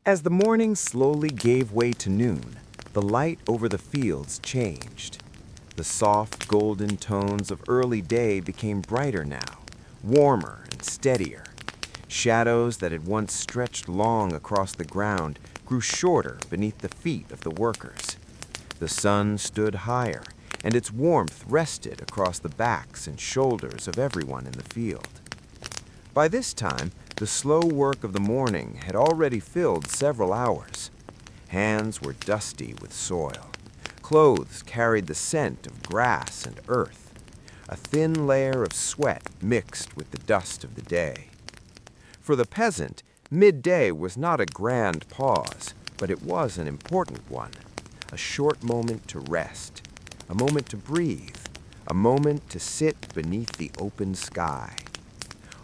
As the morning slowly gave way to noon, the light over the fields changed. The soft, golden tones of early day became brighter now, warmer and steadier. Shadows that had once stretched long across the ground grew shorter beneath the feet of the workers. The sun stood higher, and its warmth rested across the backs and shoulders of everyone in the field. By this time, the slow work of the morning had already filled several hours. Hands were dusty with soil. Clothes carried the scent of grass and earth. A thin layer of sweat mixed with the dust of the day. For the peasant, midday was not a grand pause, but it was an important one. A short moment to rest, a moment to breathe, a moment to sit beneath the open sky.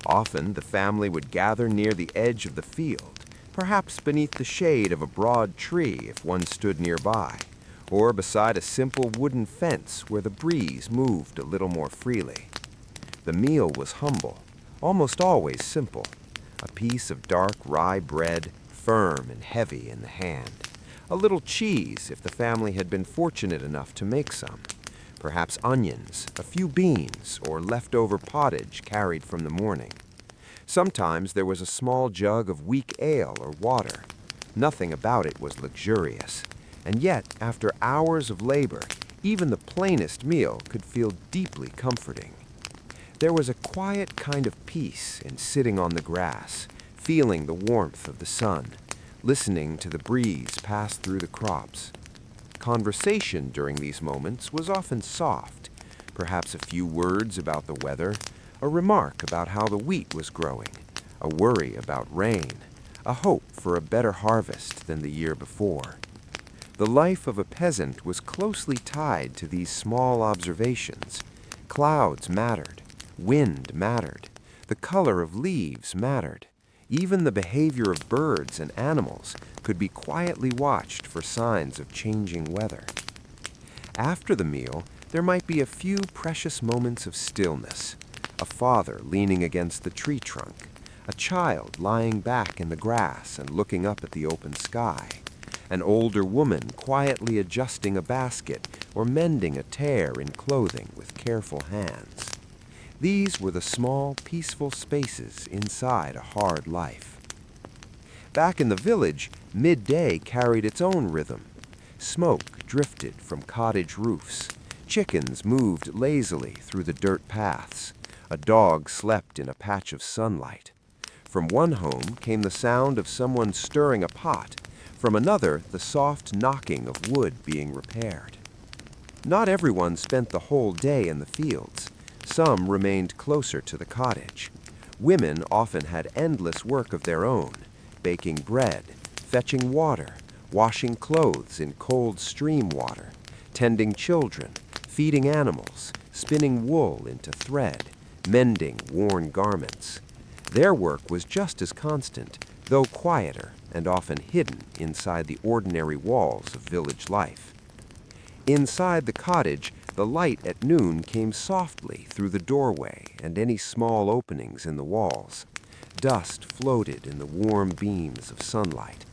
Often the family would gather near the edge of the field, perhaps beneath the shade of a broad tree if one stood nearby, or beside a simple wooden fence where the breeze moved a little more freely. The meal was humble, almost always simple. A piece of dark rye bread, firm and heavy in the hand. A little cheese if the family had been fortunate enough to make some. Perhaps onions, a few beans, or leftover pottage carried from the morning. Sometimes there was a small jug of weak ale or water. Nothing about it was luxurious, and yet, after hours of labor, even the plainest meal could feel deeply comforting. There was a quiet kind of peace in sitting on the grass, feeling the warmth of the sun, listening to the breeze pass through the crops. Conversation during these moments was often soft, perhaps a few words about the weather, a remark about how the wheat was growing, a worry about rain, a hope for a better harvest than the year before. The life of a peasant was closely tied to these small observations. Clouds mattered, wind mattered, the color of leaves mattered. Even the behavior of birds and animals could be quietly watched for signs of changing weather. After the meal, there might be a few precious moments of stillness. A father leaning against the tree trunk, a child lying back in the grass and looking up at the open sky, an older woman quietly adjusting a basket or mending a tear in clothing with careful hands. These were the small, peaceful spaces inside a hard life. Back in the village, midday carried its own rhythm. Smoke drifted from cottage roofs. Chickens moved lazily through the dirt paths. A dog slept in a patch of sunlight. From one home came the sound of someone stirring a pot. From another, the soft knocking of wood being repaired. Not everyone spent the whole day in the fields. Some remained closer to the cottage. Women often had endless work of their own, baking bread, fetching water, washing clothes in cold stream water, tending children, feeding animals, spinning wool into thread, mending worn garments. Their work was just as constant, though quieter and often hidden inside the ordinary walls of village life. Inside the cottage, the light at noon came softly through the doorway and any small openings in the walls. Dust floated in the warm beams of sunlight.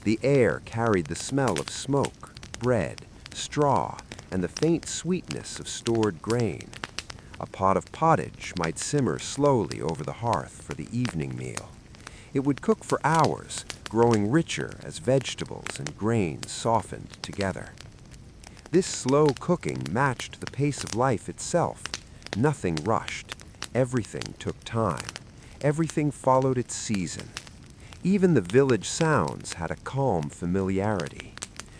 The air carried the smell of smoke, bread, straw, and the faint sweetness of stored grain. A pot of pottage might simmer slowly over the hearth for the evening meal. It would cook for hours, growing richer as vegetables and grains softened together. This slow cooking matched the pace of life itself. Nothing rushed. Everything took time. Everything followed its season. Even the village sounds had a calm familiarity.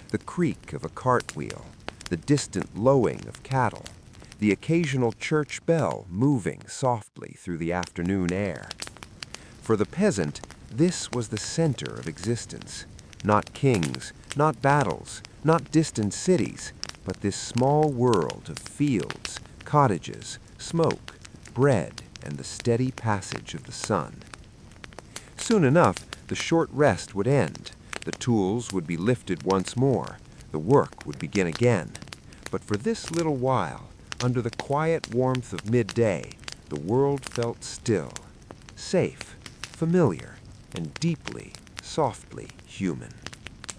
The creak of a cartwheel, the distant lowing of cattle, the occasional church bell moving softly through the afternoon air. For the peasant, this was the center of existence. Not kings, not battles, not distant cities, but this small world of fields, cottages, smoke, bread, and the steady passage of the sun. Soon enough, the short rest would end. The tools would be lifted once more. The work would begin again. But for this little while, under the quiet warmth of midday, the world felt still, safe, familiar, and deeply, softly human.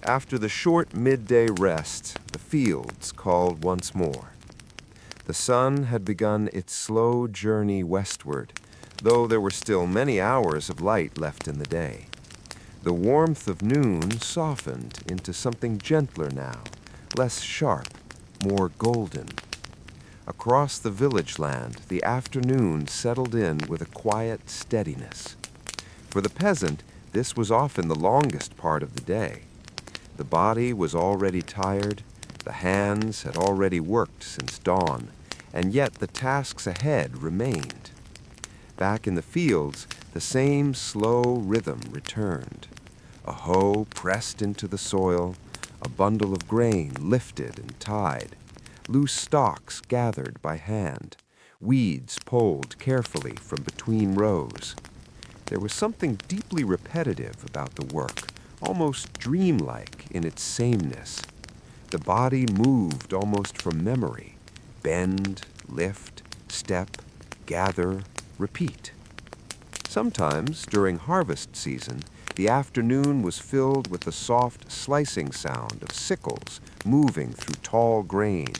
After the short midday rest, the fields called once more. The sun had begun its slow journey westward, though there were still many hours of light left in the day. The warmth of noon softened into something gentler now, less sharp, more golden. Across the village land, the afternoon settled in with a quiet steadiness. For the peasant, this was often the longest part of the day. The body was already tired, the hands had already worked since dawn, and yet the tasks ahead remained. Back in the fields, the same slow rhythm returned. A hoe pressed into the soil, a bundle of grain lifted and tied, loose stalks gathered by hand, weeds pulled carefully from between rows. There was something deeply repetitive about the work, almost dreamlike in its sameness. The body moved almost from memory. Bend, lift, step, gather, repeat. Sometimes, during harvest season, the afternoon was filled with the soft slicing sound of sickles moving through tall grain.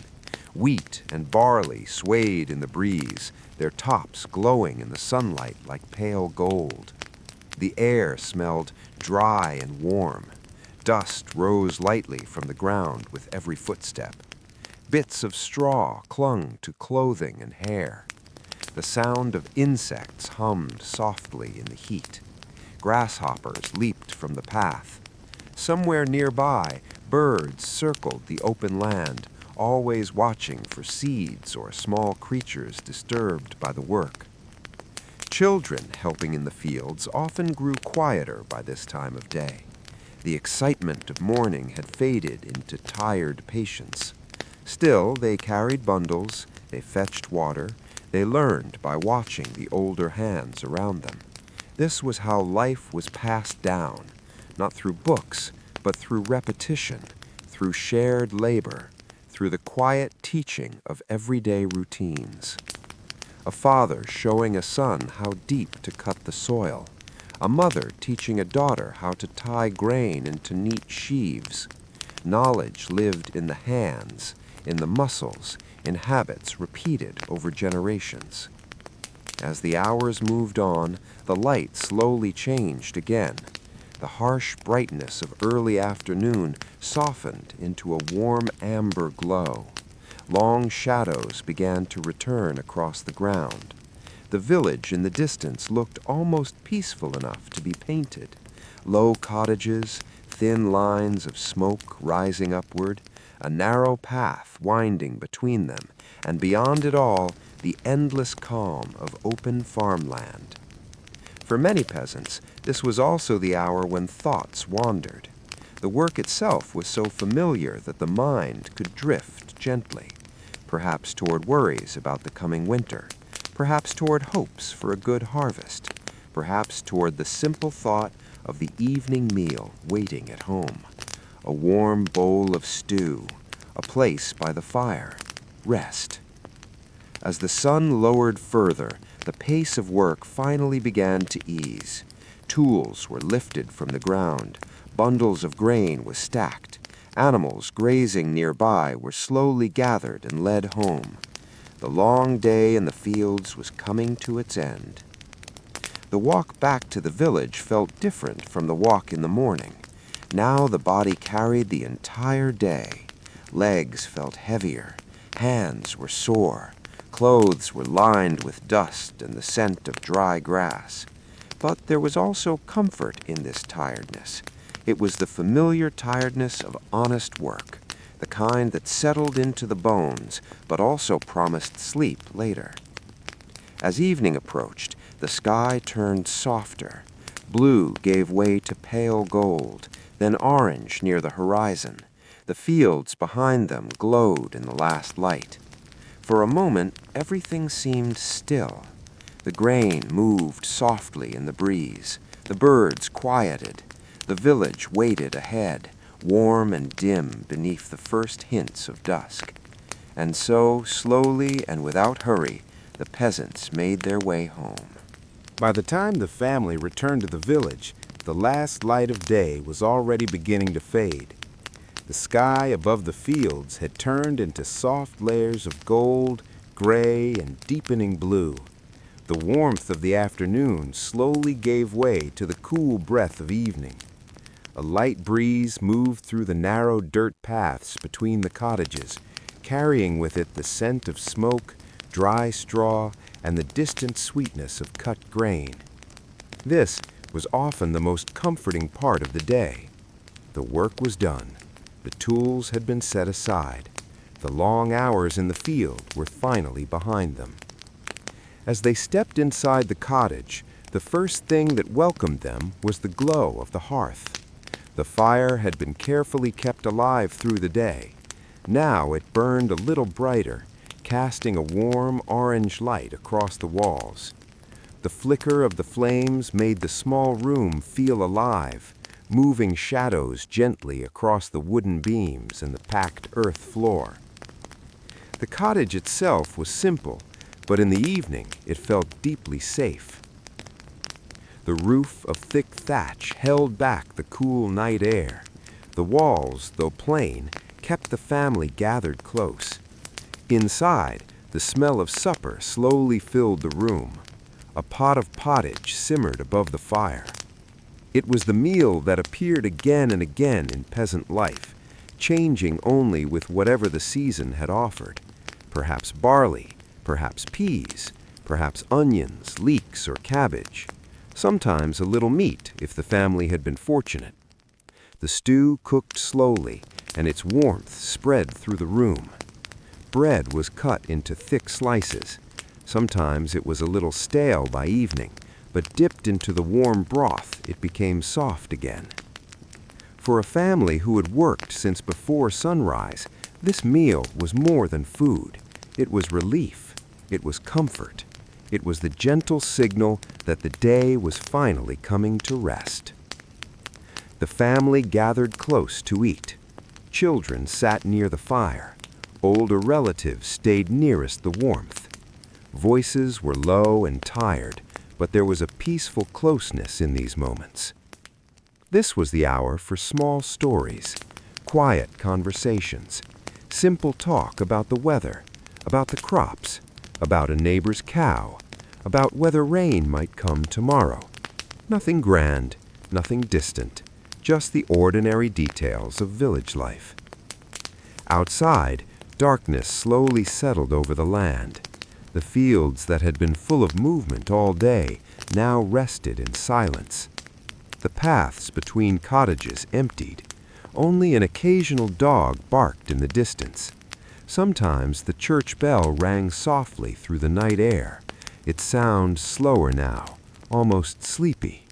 Wheat and barley swayed in the breeze, their tops glowing in the sunlight like pale gold. The air smelled dry and warm. Dust rose lightly from the ground with every footstep. Bits of straw clung to clothing and hair. The sound of insects hummed softly in the heat. Grasshoppers leaped from the path. Somewhere nearby, birds circled the open land, always watching for seeds or small creatures disturbed by the work. Children helping in the fields often grew quieter by this time of day. The excitement of morning had faded into tired patience. Still, they carried bundles, they fetched water, they learned by watching the older hands around them. This was how life was passed down, not through books, but through repetition, through shared labor, through the quiet teaching of everyday routines. A father showing a son how deep to cut the soil, a mother teaching a daughter how to tie grain into neat sheaves. Knowledge lived in the hands, in the muscles, in habits repeated over generations. As the hours moved on, the light slowly changed again. The harsh brightness of early afternoon softened into a warm amber glow. Long shadows began to return across the ground. The village in the distance looked almost peaceful enough to be painted. Low cottages, thin lines of smoke rising upward, a narrow path winding between them, and beyond it all, the endless calm of open farmland. For many peasants, this was also the hour when thoughts wandered. The work itself was so familiar that the mind could drift gently, perhaps toward worries about the coming winter, perhaps toward hopes for a good harvest, perhaps toward the simple thought of the evening meal waiting at home. A warm bowl of stew, a place by the fire, rest. As the sun lowered further, the pace of work finally began to ease. Tools were lifted from the ground, bundles of grain were stacked, animals grazing nearby were slowly gathered and led home. The long day in the fields was coming to its end. The walk back to the village felt different from the walk in the morning. Now the body carried the entire day. Legs felt heavier, hands were sore, clothes were lined with dust and the scent of dry grass. But there was also comfort in this tiredness. It was the familiar tiredness of honest work, the kind that settled into the bones, but also promised sleep later. As evening approached, the sky turned softer. Blue gave way to pale gold, then orange near the horizon. The fields behind them glowed in the last light. For a moment, everything seemed still. The grain moved softly in the breeze. The birds quieted. The village waited ahead, warm and dim beneath the first hints of dusk. And so, slowly and without hurry, the peasants made their way home. By the time the family returned to the village, The last light of day was already beginning to fade. The sky above the fields had turned into soft layers of gold, gray, and deepening blue. The warmth of the afternoon slowly gave way to the cool breath of evening. A light breeze moved through the narrow dirt paths between the cottages, carrying with it the scent of smoke, dry straw, and the distant sweetness of cut grain. This was often the most comforting part of the day. The work was done. The tools had been set aside. The long hours in the field were finally behind them. As they stepped inside the cottage, the first thing that welcomed them was the glow of the hearth. The fire had been carefully kept alive through the day. Now it burned a little brighter, casting a warm orange light across the walls. The flicker of the flames made the small room feel alive, moving shadows gently across the wooden beams and the packed earth floor. The cottage itself was simple, but in the evening it felt deeply safe. The roof of thick thatch held back the cool night air. The walls, though plain, kept the family gathered close. Inside, the smell of supper slowly filled the room. A pot of pottage simmered above the fire. It was the meal that appeared again and again in peasant life, changing only with whatever the season had offered. Perhaps barley, perhaps peas, perhaps onions, leeks, or cabbage. Sometimes a little meat if the family had been fortunate. The stew cooked slowly, and its warmth spread through the room. Bread was cut into thick slices. Sometimes it was a little stale by evening, but dipped into the warm broth, it became soft again. For a family who had worked since before sunrise, this meal was more than food. It was relief. It was comfort. It was the gentle signal that the day was finally coming to rest. The family gathered close to eat. Children sat near the fire. Older relatives stayed nearest the warmth. Voices were low and tired, but there was a peaceful closeness in these moments. This was the hour for small stories, quiet conversations, simple talk about the weather, about the crops, about a neighbor's cow, about whether rain might come tomorrow. Nothing grand, nothing distant, just the ordinary details of village life. Outside, darkness slowly settled over the land. The fields that had been full of movement all day now rested in silence. The paths between cottages emptied. Only an occasional dog barked in the distance. Sometimes the church bell rang softly through the night air, its sound slower now, almost sleepy.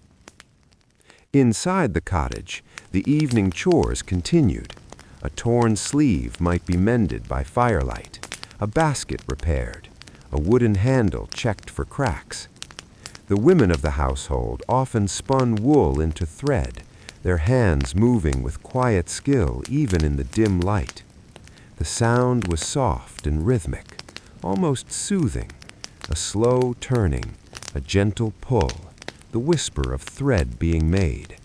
Inside the cottage, the evening chores continued. A torn sleeve might be mended by firelight, a basket repaired, a wooden handle checked for cracks. The women of the household often spun wool into thread, their hands moving with quiet skill even in the dim light. The sound was soft and rhythmic, almost soothing, a slow turning, a gentle pull, the whisper of thread being made.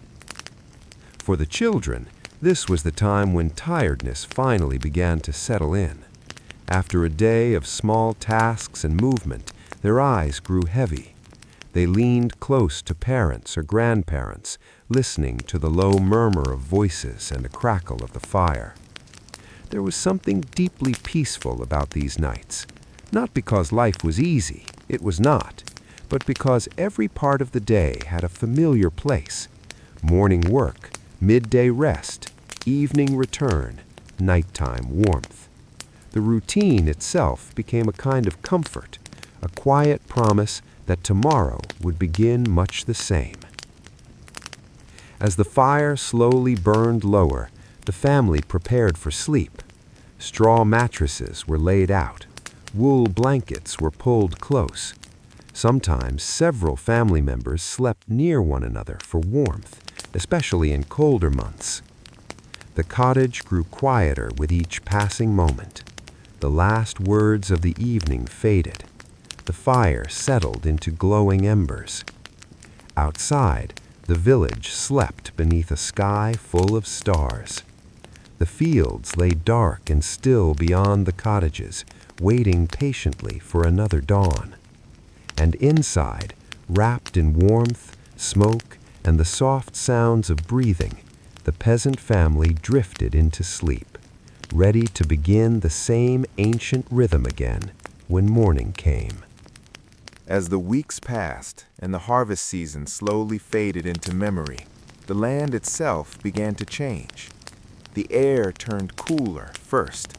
For the children, this was the time when tiredness finally began to settle in. After a day of small tasks and movement, their eyes grew heavy. They leaned close to parents or grandparents, listening to the low murmur of voices and the crackle of the fire. There was something deeply peaceful about these nights, not because life was easy, it was not, but because every part of the day had a familiar place. Morning work, midday rest, evening return, nighttime warmth. The routine itself became a kind of comfort, a quiet promise that tomorrow would begin much the same. As the fire slowly burned lower, the family prepared for sleep. Straw mattresses were laid out. Wool blankets were pulled close. Sometimes several family members slept near one another for warmth, especially in colder months. The cottage grew quieter with each passing moment. The last words of the evening faded. The fire settled into glowing embers. Outside, The village slept beneath a sky full of stars. The fields lay dark and still beyond the cottages, waiting patiently for another dawn. And inside, wrapped in warmth, smoke, and the soft sounds of breathing, the peasant family drifted into sleep, ready to begin the same ancient rhythm again when morning came. As the weeks passed and the harvest season slowly faded into memory, the land itself began to change. The air turned cooler first.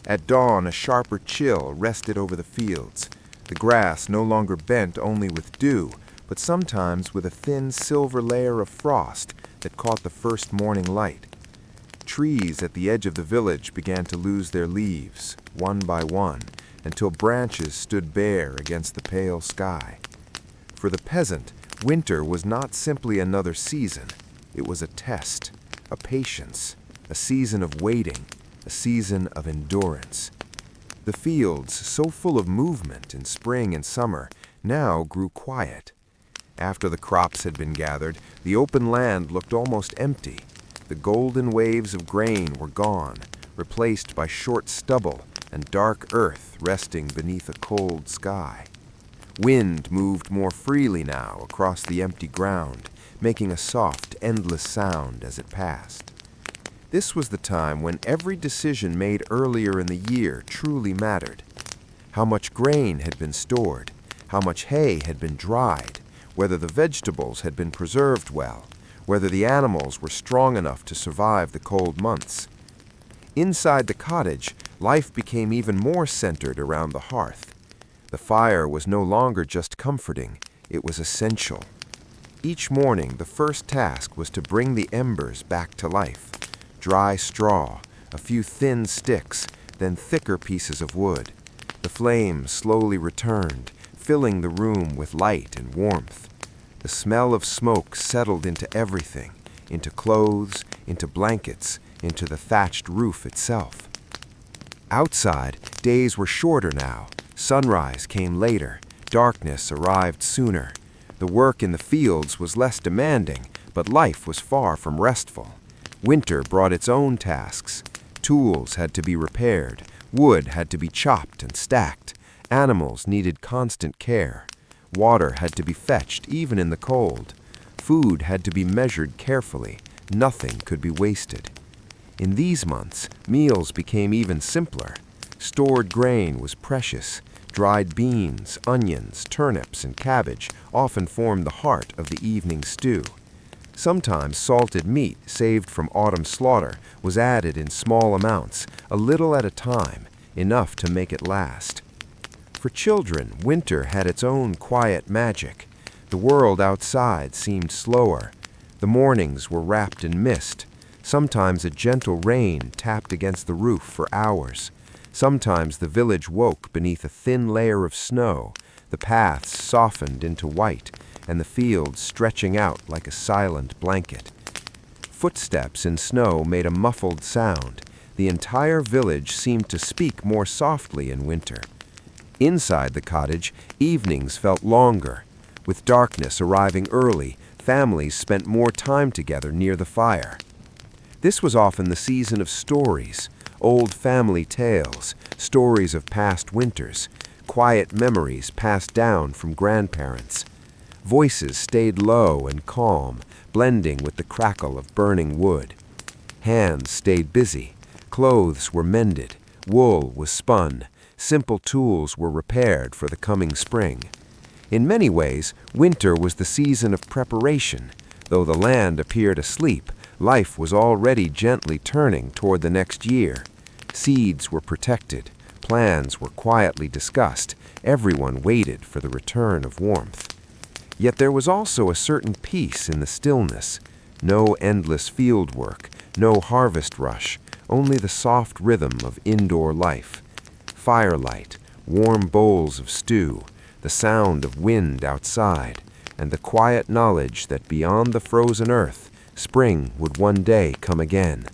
At dawn, a sharper chill rested over the fields. The grass no longer bent only with dew, but sometimes with a thin silver layer of frost that caught the first morning light. Trees at the edge of the village began to lose their leaves, one by one, until branches stood bare against the pale sky. For the peasant, winter was not simply another season. It was a test, a patience, a season of waiting, a season of endurance. The fields, so full of movement in spring and summer, now grew quiet. After the crops had been gathered, the open land looked almost empty. The golden waves of grain were gone, replaced by short stubble and dark earth resting beneath a cold sky. Wind moved more freely now across the empty ground, making a soft, endless sound as it passed. This was the time when every decision made earlier in the year truly mattered. How much grain had been stored, how much hay had been dried, whether the vegetables had been preserved well, whether the animals were strong enough to survive the cold months. Inside the cottage, life became even more centered around the hearth. The fire was no longer just comforting, it was essential. Each morning, the first task was to bring the embers back to life. Dry straw, a few thin sticks, then thicker pieces of wood. The flames slowly returned, filling the room with light and warmth. The smell of smoke settled into everything, into clothes, into blankets, into the thatched roof itself. Outside, days were shorter now. Sunrise came later. Darkness arrived sooner. The work in the fields was less demanding, but life was far from restful. Winter brought its own tasks. Tools had to be repaired. Wood had to be chopped and stacked. Animals needed constant care. Water had to be fetched even in the cold. Food had to be measured carefully. Nothing could be wasted. In these months, meals became even simpler. Stored grain was precious. Dried beans, onions, turnips, and cabbage often formed the heart of the evening stew. Sometimes salted meat saved from autumn slaughter was added in small amounts, a little at a time, enough to make it last. For children, winter had its own quiet magic. The world outside seemed slower. The mornings were wrapped in mist. Sometimes a gentle rain tapped against the roof for hours. Sometimes the village woke beneath a thin layer of snow, the paths softened into white, and the fields stretching out like a silent blanket. Footsteps in snow made a muffled sound. The entire village seemed to speak more softly in winter. Inside the cottage, evenings felt longer. With darkness arriving early, families spent more time together near the fire. This was often the season of stories, old family tales, stories of past winters, quiet memories passed down from grandparents. Voices stayed low and calm, blending with the crackle of burning wood. Hands stayed busy. Clothes were mended. Wool was spun. Simple tools were repaired for the coming spring. In many ways, winter was the season of preparation. Though the land appeared asleep, life was already gently turning toward the next year. Seeds were protected. Plans were quietly discussed. Everyone waited for the return of warmth. Yet there was also a certain peace in the stillness. No endless field work, no harvest rush, only the soft rhythm of indoor life. Firelight, warm bowls of stew, the sound of wind outside, and the quiet knowledge that beyond the frozen earth, spring would one day come again.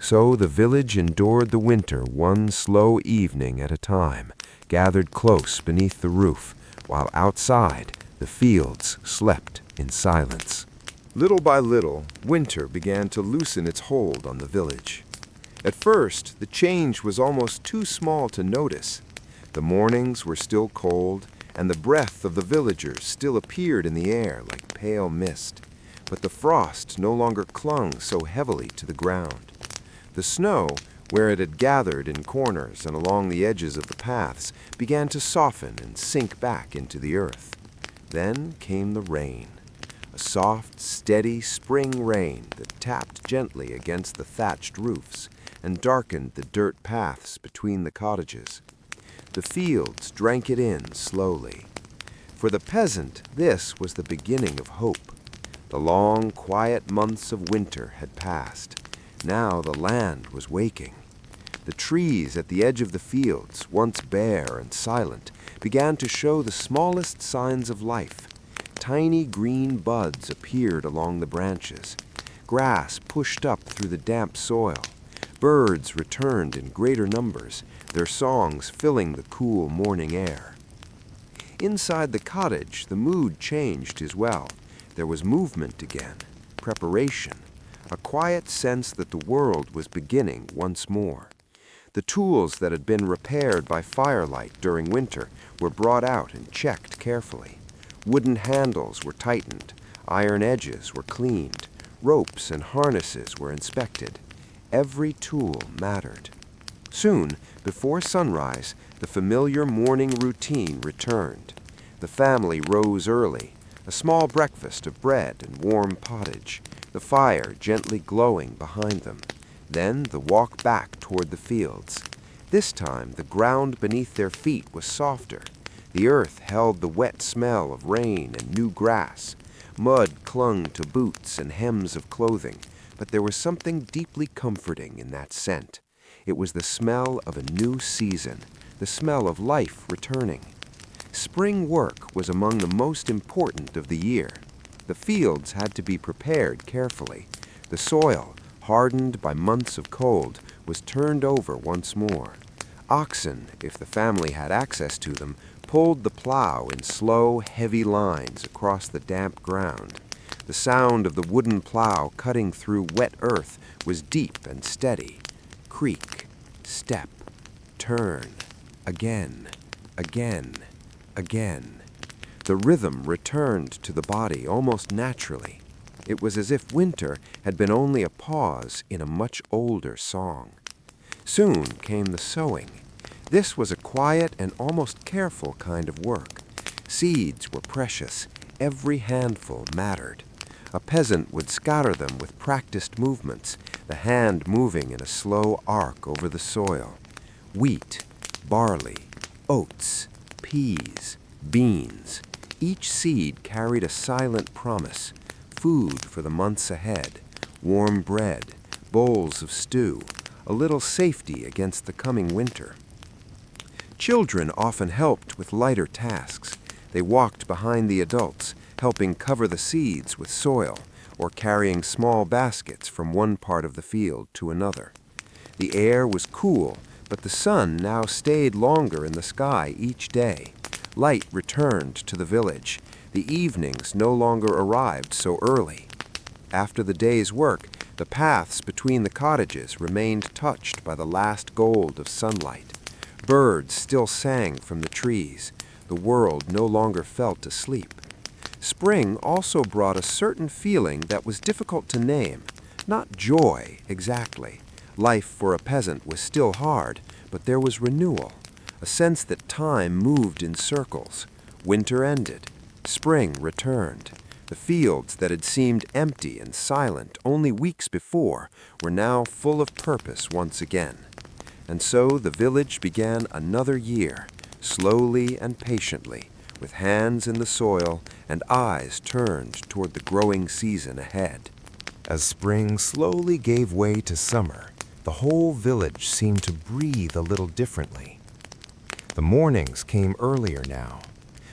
So the village endured the winter one slow evening at a time, gathered close beneath the roof, while outside the fields slept in silence. Little by little, winter began to loosen its hold on the village. At first, the change was almost too small to notice. The mornings were still cold, and the breath of the villagers still appeared in the air like pale mist. But the frost no longer clung so heavily to the ground. The snow, where it had gathered in corners and along the edges of the paths, began to soften and sink back into the earth. Then came the rain. A soft, steady spring rain that tapped gently against the thatched roofs and darkened the dirt paths between the cottages. The fields drank it in slowly. For the peasant, this was the beginning of hope. The long, quiet months of winter had passed. Now the land was waking. The trees at the edge of the fields, once bare and silent, began to show the smallest signs of life. Tiny green buds appeared along the branches. Grass pushed up through the damp soil. Birds returned in greater numbers, their songs filling the cool morning air. Inside the cottage, the mood changed as well. There was movement again, preparation, a quiet sense that the world was beginning once more. The tools that had been repaired by firelight during winter were brought out and checked carefully. Wooden handles were tightened, iron edges were cleaned, ropes and harnesses were inspected. Every tool mattered. Soon, before sunrise, the familiar morning routine returned. The family rose early, a small breakfast of bread and warm pottage, the fire gently glowing behind them. Then the walk back toward the fields. This time the ground beneath their feet was softer. The earth held the wet smell of rain and new grass. Mud clung to boots and hems of clothing, but there was something deeply comforting in that scent. It was the smell of a new season, the smell of life returning. Spring work was among the most important of the year. The fields had to be prepared carefully. The soil, hardened by months of cold, was turned over once more. Oxen, if the family had access to them, pulled the plow in slow, heavy lines across the damp ground. The sound of the wooden plow cutting through wet earth was deep and steady. Creak, step, turn, again, again, again. The rhythm returned to the body almost naturally. It was as if winter had been only a pause in a much older song. Soon came the sowing. This was a quiet and almost careful kind of work. Seeds were precious. Every handful mattered. A peasant would scatter them with practiced movements, the hand moving in a slow arc over the soil. Wheat, barley, oats, peas, beans. Each seed carried a silent promise. Food for the months ahead, warm bread, bowls of stew, a little safety against the coming winter. Children often helped with lighter tasks. They walked behind the adults, helping cover the seeds with soil or carrying small baskets from one part of the field to another. The air was cool, but the sun now stayed longer in the sky each day. Light returned to the village. The evenings no longer arrived so early. After the day's work, the paths between the cottages remained touched by the last gold of sunlight. Birds still sang from the trees. The world no longer felt asleep. Spring also brought a certain feeling that was difficult to name. Not joy, exactly. Life for a peasant was still hard, but there was renewal, a sense that time moved in circles. Winter ended. Spring returned. The fields that had seemed empty and silent only weeks before were now full of purpose once again. And so the village began another year, slowly and patiently, with hands in the soil and eyes turned toward the growing season ahead. As spring slowly gave way to summer, the whole village seemed to breathe a little differently. The mornings came earlier now.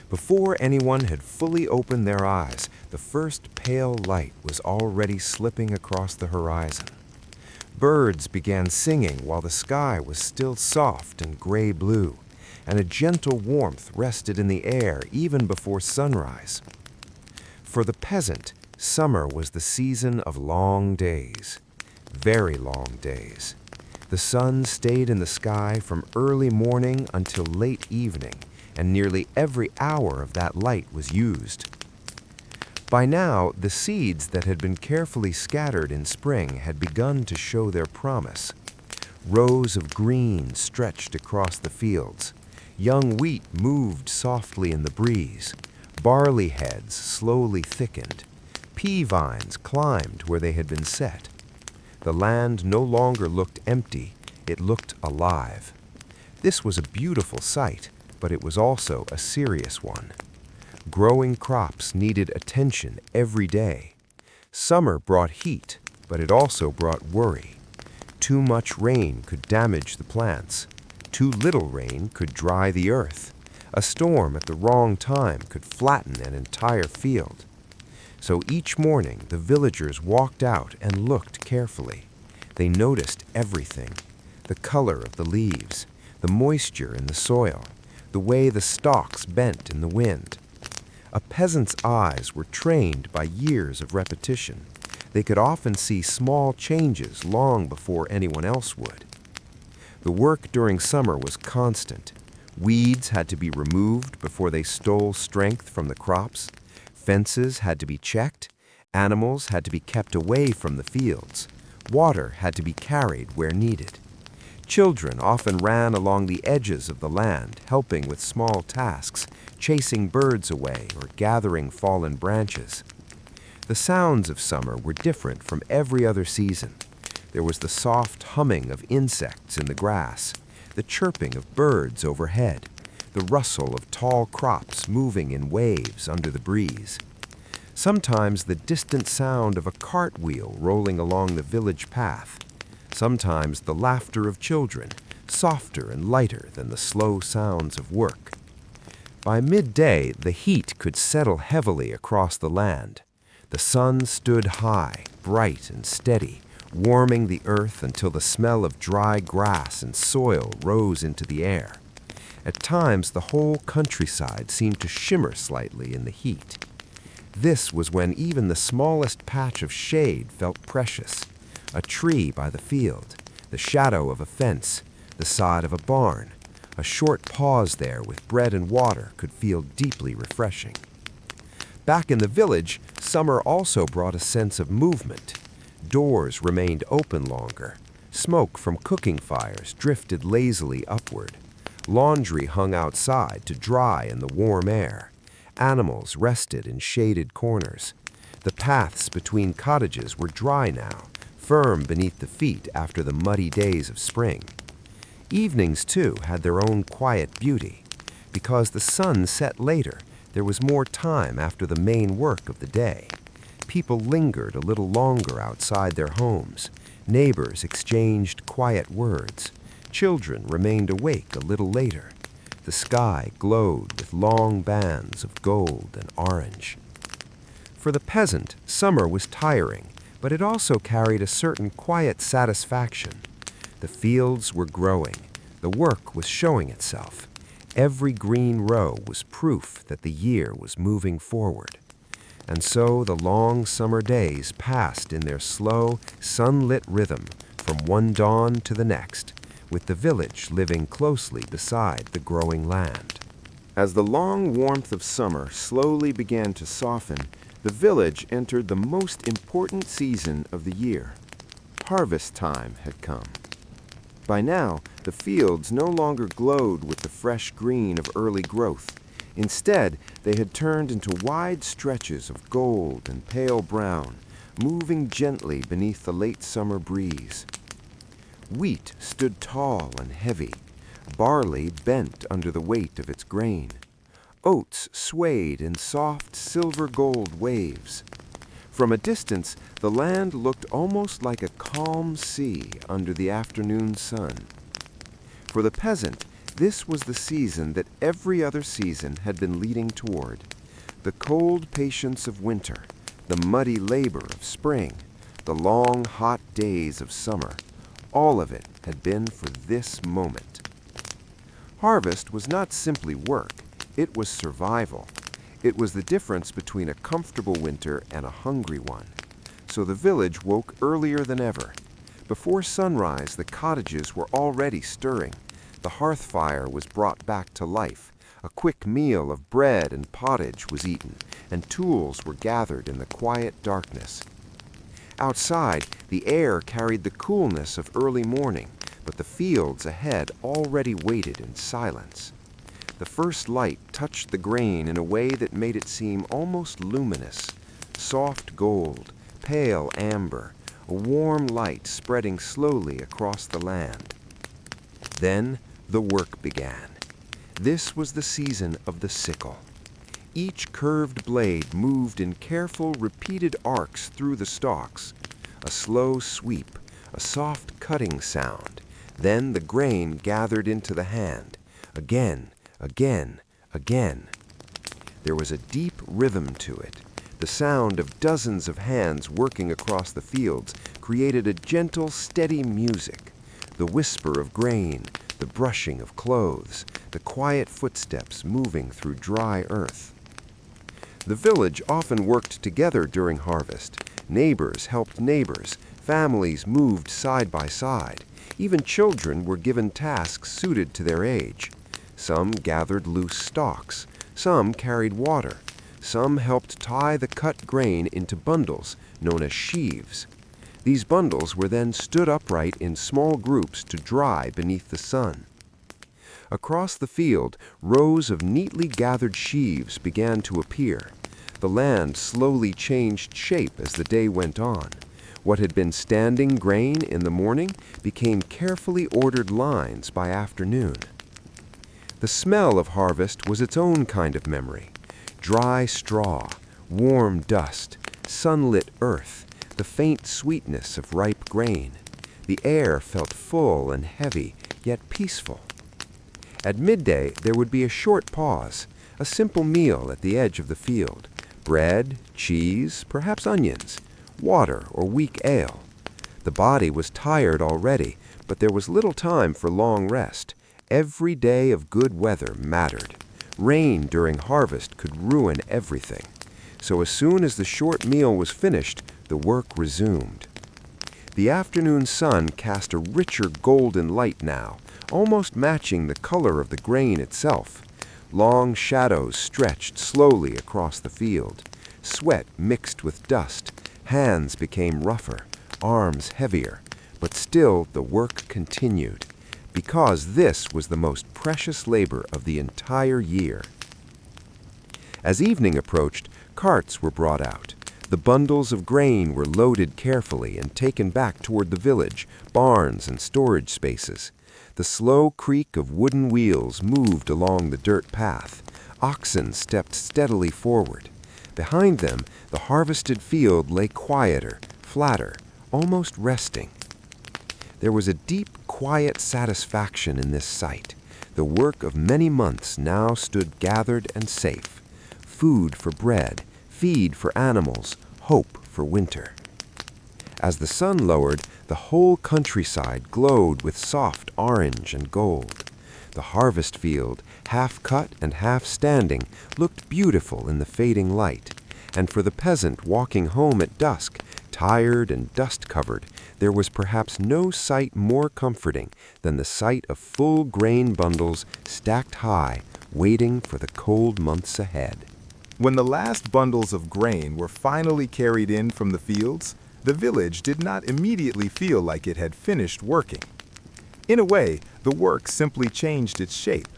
Before anyone had fully opened their eyes, the first pale light was already slipping across the horizon. Birds began singing while the sky was still soft and gray-blue, and a gentle warmth rested in the air even before sunrise. For the peasant, Summer was the season of long days, very long days. The sun stayed in the sky from early morning until late evening, and nearly every hour of that light was used. By now, the seeds that had been carefully scattered in spring had begun to show their promise. Rows of green stretched across the fields. Young wheat moved softly in the breeze. Barley heads slowly thickened. Pea vines climbed where they had been set. The land no longer looked empty, it looked alive. This was a beautiful sight, but it was also a serious one. Growing crops needed attention every day. Summer brought heat, but it also brought worry. Too much rain could damage the plants. Too little rain could dry the earth. A storm at the wrong time could flatten an entire field. So each morning the villagers walked out and looked carefully. They noticed everything: the color of the leaves, the moisture in the soil, the way the stalks bent in the wind. A peasant's eyes were trained by years of repetition. They could often see small changes long before anyone else would. The work during summer was constant. Weeds had to be removed before they stole strength from the crops. Fences had to be checked. Animals had to be kept away from the fields. Water had to be carried where needed. Children often ran along the edges of the land, helping with small tasks, chasing birds away or gathering fallen branches. The sounds of summer were different from every other season. There was the soft humming of insects in the grass, the chirping of birds overhead, the rustle of tall crops moving in waves under the breeze. Sometimes the distant sound of a cartwheel rolling along the village path. Sometimes the laughter of children, softer and lighter than the slow sounds of work. By midday, the heat could settle heavily across the land. The sun stood high, bright and steady, warming the earth until the smell of dry grass and soil rose into the air. At times, the whole countryside seemed to shimmer slightly in the heat. This was when even the smallest patch of shade felt precious. A tree by the field, the shadow of a fence, the side of a barn. A short pause there with bread and water could feel deeply refreshing. Back in the village, summer also brought a sense of movement. Doors remained open longer. Smoke from cooking fires drifted lazily upward. Laundry hung outside to dry in the warm air. Animals rested in shaded corners. The paths between cottages were dry now, firm beneath the feet after the muddy days of spring. Evenings, too, had their own quiet beauty. Because the sun set later, there was more time after the main work of the day. People lingered a little longer outside their homes. Neighbors exchanged quiet words. Children remained awake a little later. The sky glowed with long bands of gold and orange. For the peasant, summer was tiring, but it also carried a certain quiet satisfaction. The fields were growing. The work was showing itself. Every green row was proof that the year was moving forward. And so the long summer days passed in their slow, sunlit rhythm from one dawn to the next, with the village living closely beside the growing land. As the long warmth of summer slowly began to soften, the village entered the most important season of the year. Harvest time had come. By now, the fields no longer glowed with the fresh green of early growth. Instead, they had turned into wide stretches of gold and pale brown, moving gently beneath the late summer breeze. Wheat stood tall and heavy. Barley bent under the weight of its grain. Oats swayed in soft silver-gold waves. From a distance, the land looked almost like a calm sea under the afternoon sun. For the peasant, this was the season that every other season had been leading toward. The cold patience of winter, the muddy labor of spring, the long, hot days of summer, all of it had been for this moment. Harvest was not simply work, it was survival. It was the difference between a comfortable winter and a hungry one. So the village woke earlier than ever. Before sunrise, the cottages were already stirring. The hearth fire was brought back to life. A quick meal of bread and pottage was eaten, and tools were gathered in the quiet darkness. Outside, the air carried the coolness of early morning, but the fields ahead already waited in silence. The first light touched the grain in a way that made it seem almost luminous, soft gold, pale amber, a warm light spreading slowly across the land. Then the work began. This was the season of the sickle. Each curved blade moved in careful, repeated arcs through the stalks. A slow sweep, a soft cutting sound. Then the grain gathered into the hand. Again, again, again. There was a deep rhythm to it. The sound of dozens of hands working across the fields created a gentle, steady music. The whisper of grain, the brushing of clothes, the quiet footsteps moving through dry earth. The village often worked together during harvest. Neighbors helped neighbors. Families moved side by side. Even children were given tasks suited to their age. Some gathered loose stalks. Some carried water. Some helped tie the cut grain into bundles, known as sheaves. These bundles were then stood upright in small groups to dry beneath the sun. Across the field, rows of neatly gathered sheaves began to appear. The land slowly changed shape as the day went on. What had been standing grain in the morning became carefully ordered lines by afternoon. The smell of harvest was its own kind of memory. Dry straw, warm dust, sunlit earth, the faint sweetness of ripe grain. The air felt full and heavy, yet peaceful. At midday, there would be a short pause, a simple meal at the edge of the field. Bread, cheese, perhaps onions, water or weak ale. The body was tired already, but there was little time for long rest. Every day of good weather mattered. Rain during harvest could ruin everything. So as soon as the short meal was finished, the work resumed. The afternoon sun cast a richer golden light now, almost matching the color of the grain itself. Long shadows stretched slowly across the field. Sweat mixed with dust. Hands became rougher, arms heavier. But still the work continued, because this was the most precious labor of the entire year. As evening approached, carts were brought out. The bundles of grain were loaded carefully and taken back toward the village, barns, and storage spaces. The slow creak of wooden wheels moved along the dirt path. Oxen stepped steadily forward. Behind them, the harvested field lay quieter, flatter, almost resting. There was a deep, quiet satisfaction in this sight. The work of many months now stood gathered and safe. Food for bread, feed for animals, hope for winter. As the sun lowered, the whole countryside glowed with soft orange and gold. The harvest field, half cut and half standing, looked beautiful in the fading light. And for the peasant walking home at dusk, tired and dust-covered, there was perhaps no sight more comforting than the sight of full grain bundles stacked high, waiting for the cold months ahead. When the last bundles of grain were finally carried in from the fields, the village did not immediately feel like it had finished working. In a way, the work simply changed its shape.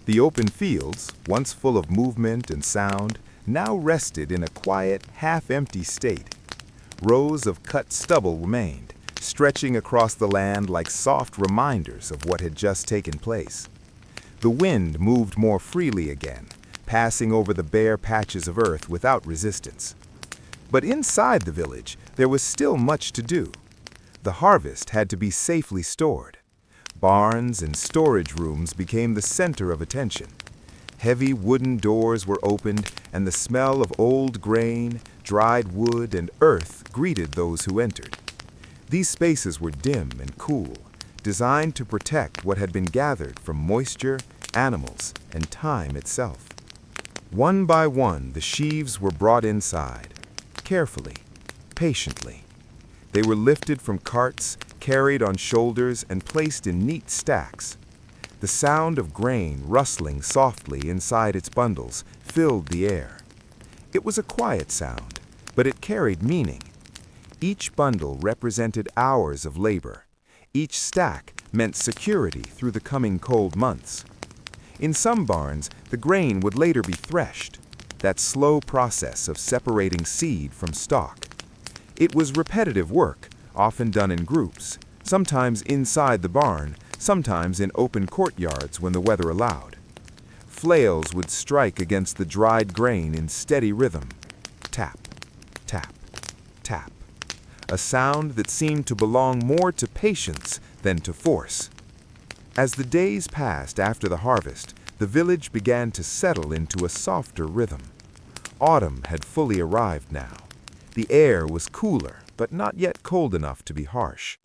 The open fields, once full of movement and sound, now rested in a quiet, half-empty state. Rows of cut stubble remained, stretching across the land like soft reminders of what had just taken place. The wind moved more freely again, passing over the bare patches of earth without resistance. But inside the village, there was still much to do. The harvest had to be safely stored. Barns and storage rooms became the center of attention. Heavy wooden doors were opened, and the smell of old grain, dried wood, and earth greeted those who entered. These spaces were dim and cool, designed to protect what had been gathered from moisture, animals, and time itself. One by one, the sheaves were brought inside, carefully, patiently. They were lifted from carts, carried on shoulders, and placed in neat stacks. The sound of grain rustling softly inside its bundles filled the air. It was a quiet sound, but it carried meaning. Each bundle represented hours of labor. Each stack meant security through the coming cold months. In some barns, the grain would later be threshed, that slow process of separating seed from stalk. It was repetitive work, often done in groups, sometimes inside the barn, sometimes in open courtyards when the weather allowed. Flails would strike against the dried grain in steady rhythm. Tap, tap, tap. A sound that seemed to belong more to patience than to force. As the days passed after the harvest, the village began to settle into a softer rhythm. Autumn had fully arrived now. The air was cooler, but not yet cold enough to be harsh.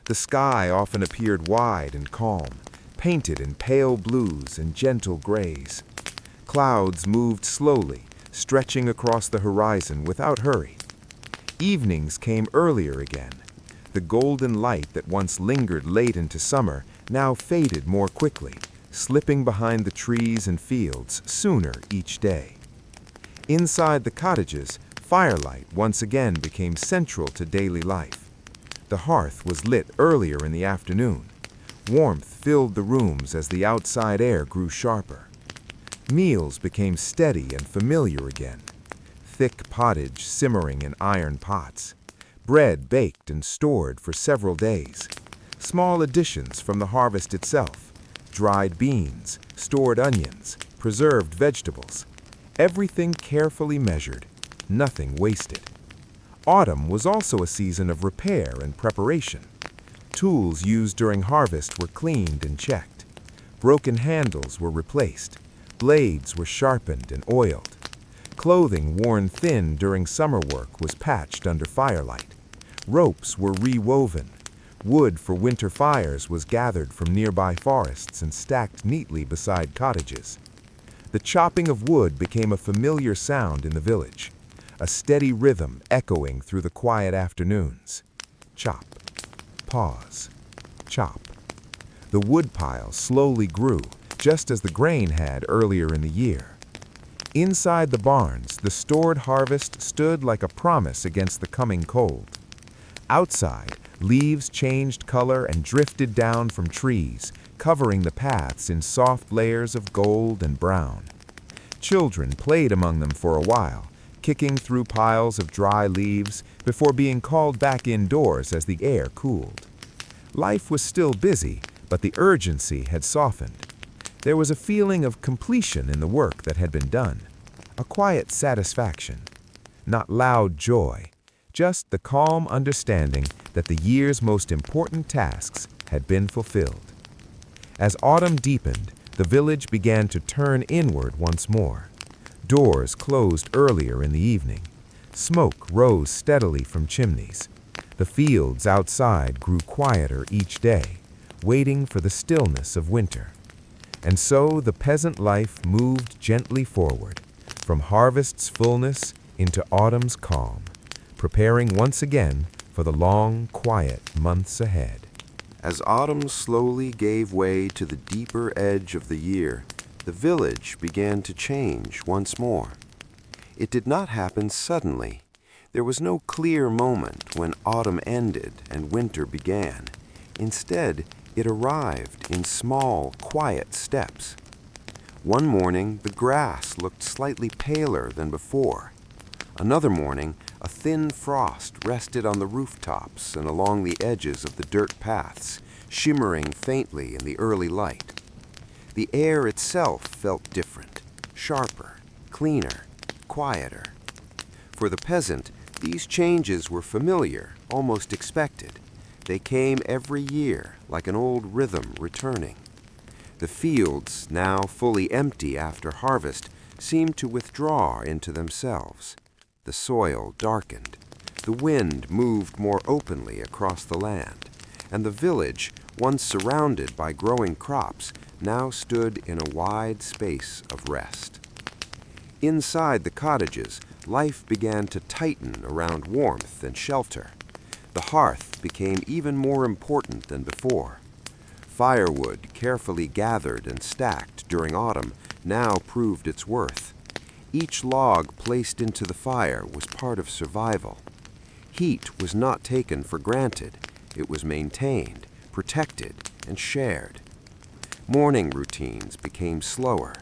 The sky often appeared wide and calm, painted in pale blues and gentle grays. Clouds moved slowly, stretching across the horizon without hurry. Evenings came earlier again. The golden light that once lingered late into summer now faded more quickly, slipping behind the trees and fields sooner each day. Inside the cottages, firelight once again became central to daily life. The hearth was lit earlier in the afternoon. Warmth filled the rooms as the outside air grew sharper. Meals became steady and familiar again. Thick pottage simmering in iron pots. Bread baked and stored for several days. Small additions from the harvest itself. Dried beans, stored onions, preserved vegetables. Everything carefully measured, nothing wasted. Autumn was also a season of repair and preparation. Tools used during harvest were cleaned and checked. Broken handles were replaced. Blades were sharpened and oiled. Clothing worn thin during summer work was patched under firelight. Ropes were rewoven. Wood for winter fires was gathered from nearby forests and stacked neatly beside cottages. The chopping of wood became a familiar sound in the village, a steady rhythm echoing through the quiet afternoons. Chop, pause, chop. The woodpile slowly grew, just as the grain had earlier in the year. Inside the barns, the stored harvest stood like a promise against the coming cold. Outside, leaves changed color and drifted down from trees, covering the paths in soft layers of gold and brown. Children played among them for a while, kicking through piles of dry leaves before being called back indoors as the air cooled. Life was still busy, but the urgency had softened. There was a feeling of completion in the work that had been done, a quiet satisfaction. Not loud joy, just the calm understanding that the year's most important tasks had been fulfilled. As autumn deepened, the village began to turn inward once more. Doors closed earlier in the evening. Smoke rose steadily from chimneys. The fields outside grew quieter each day, waiting for the stillness of winter. And so the peasant life moved gently forward, from harvest's fullness into autumn's calm, preparing once again for the long, quiet months ahead. As autumn slowly gave way to the deeper edge of the year, the village began to change once more. It did not happen suddenly. There was no clear moment when autumn ended and winter began. Instead, it arrived in small, quiet steps. One morning, the grass looked slightly paler than before. Another morning, a thin frost rested on the rooftops and along the edges of the dirt paths, shimmering faintly in the early light. The air itself felt different, sharper, cleaner, quieter. For the peasant, these changes were familiar, almost expected. They came every year, like an old rhythm returning. The fields, now fully empty after harvest, seemed to withdraw into themselves. The soil darkened. The wind moved more openly across the land, and the village, once surrounded by growing crops, now stood in a wide space of rest. Inside the cottages, life began to tighten around warmth and shelter. The hearth became even more important than before. Firewood, carefully gathered and stacked during autumn, now proved its worth. Each log placed into the fire was part of survival. Heat was not taken for granted. It was maintained, protected, and shared. Morning routines became slower.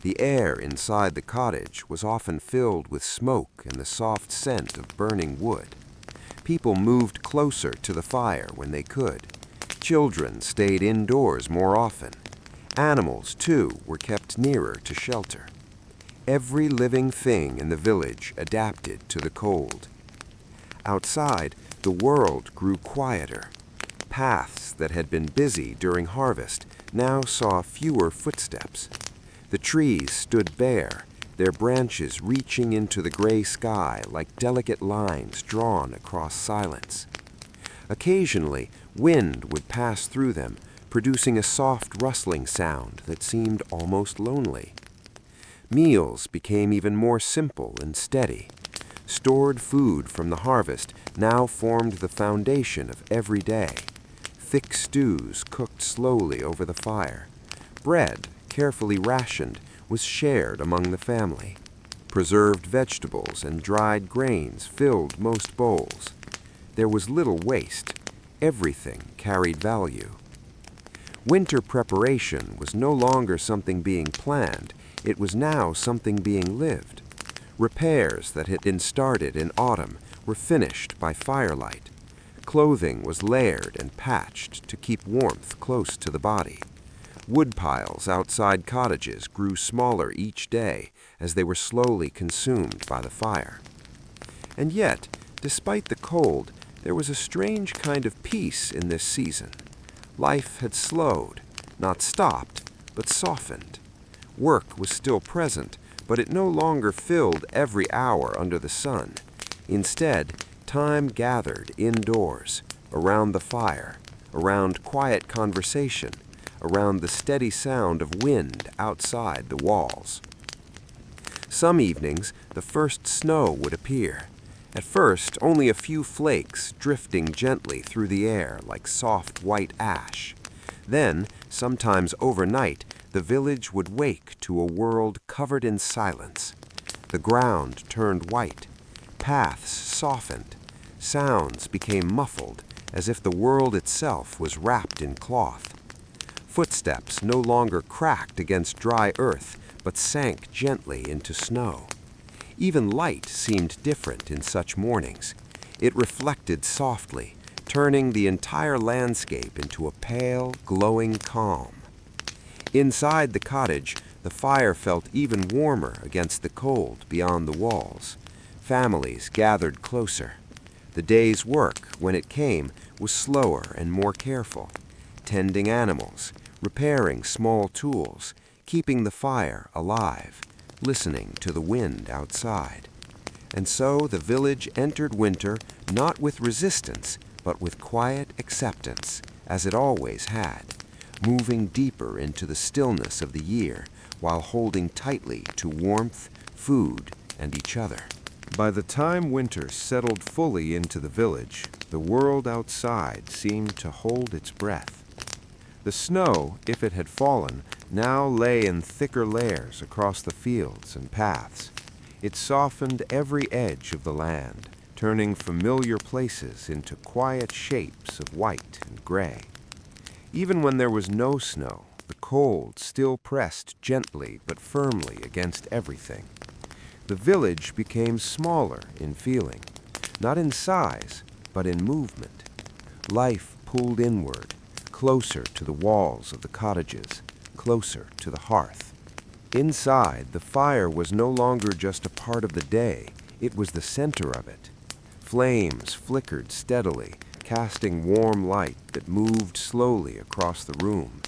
The air inside the cottage was often filled with smoke and the soft scent of burning wood. People moved closer to the fire when they could. Children stayed indoors more often. Animals, too, were kept nearer to shelter. Every living thing in the village adapted to the cold. Outside, the world grew quieter. Paths that had been busy during harvest now saw fewer footsteps. The trees stood bare, their branches reaching into the gray sky like delicate lines drawn across silence. Occasionally, wind would pass through them, producing a soft rustling sound that seemed almost lonely. Meals became even more simple and steady. Stored food from the harvest now formed the foundation of every day. Thick stews cooked slowly over the fire. Bread, carefully rationed, was shared among the family. Preserved vegetables and dried grains filled most bowls. There was little waste. Everything carried value. Winter preparation was no longer something being planned. It was now something being lived. Repairs that had been started in autumn were finished by firelight. Clothing was layered and patched to keep warmth close to the body. Wood piles outside cottages grew smaller each day as they were slowly consumed by the fire. And yet, despite the cold, there was a strange kind of peace in this season. Life had slowed, not stopped, but softened. Work was still present, but it no longer filled every hour under the sun. Instead, time gathered indoors, around the fire, around quiet conversation, around the steady sound of wind outside the walls. Some evenings, the first snow would appear. At first, only a few flakes drifting gently through the air like soft white ash. Then, sometimes overnight, the village would wake to a world covered in silence. The ground turned white. Paths softened. Sounds became muffled, as if the world itself was wrapped in cloth. Footsteps no longer cracked against dry earth, but sank gently into snow. Even light seemed different in such mornings. It reflected softly, turning the entire landscape into a pale, glowing calm. Inside the cottage, the fire felt even warmer against the cold beyond the walls. Families gathered closer. The day's work, when it came, was slower and more careful. Tending animals, repairing small tools, keeping the fire alive, listening to the wind outside. And so the village entered winter not with resistance, but with quiet acceptance, as it always had, moving deeper into the stillness of the year while holding tightly to warmth, food, and each other. By the time winter settled fully into the village, the world outside seemed to hold its breath. The snow, if it had fallen, now lay in thicker layers across the fields and paths. It softened every edge of the land, turning familiar places into quiet shapes of white and gray. Even when there was no snow, the cold still pressed gently but firmly against everything. The village became smaller in feeling, not in size, but in movement. Life pulled inward, closer to the walls of the cottages, closer to the hearth. Inside, the fire was no longer just a part of the day, it was the center of it. Flames flickered steadily, casting warm light that moved slowly across the room.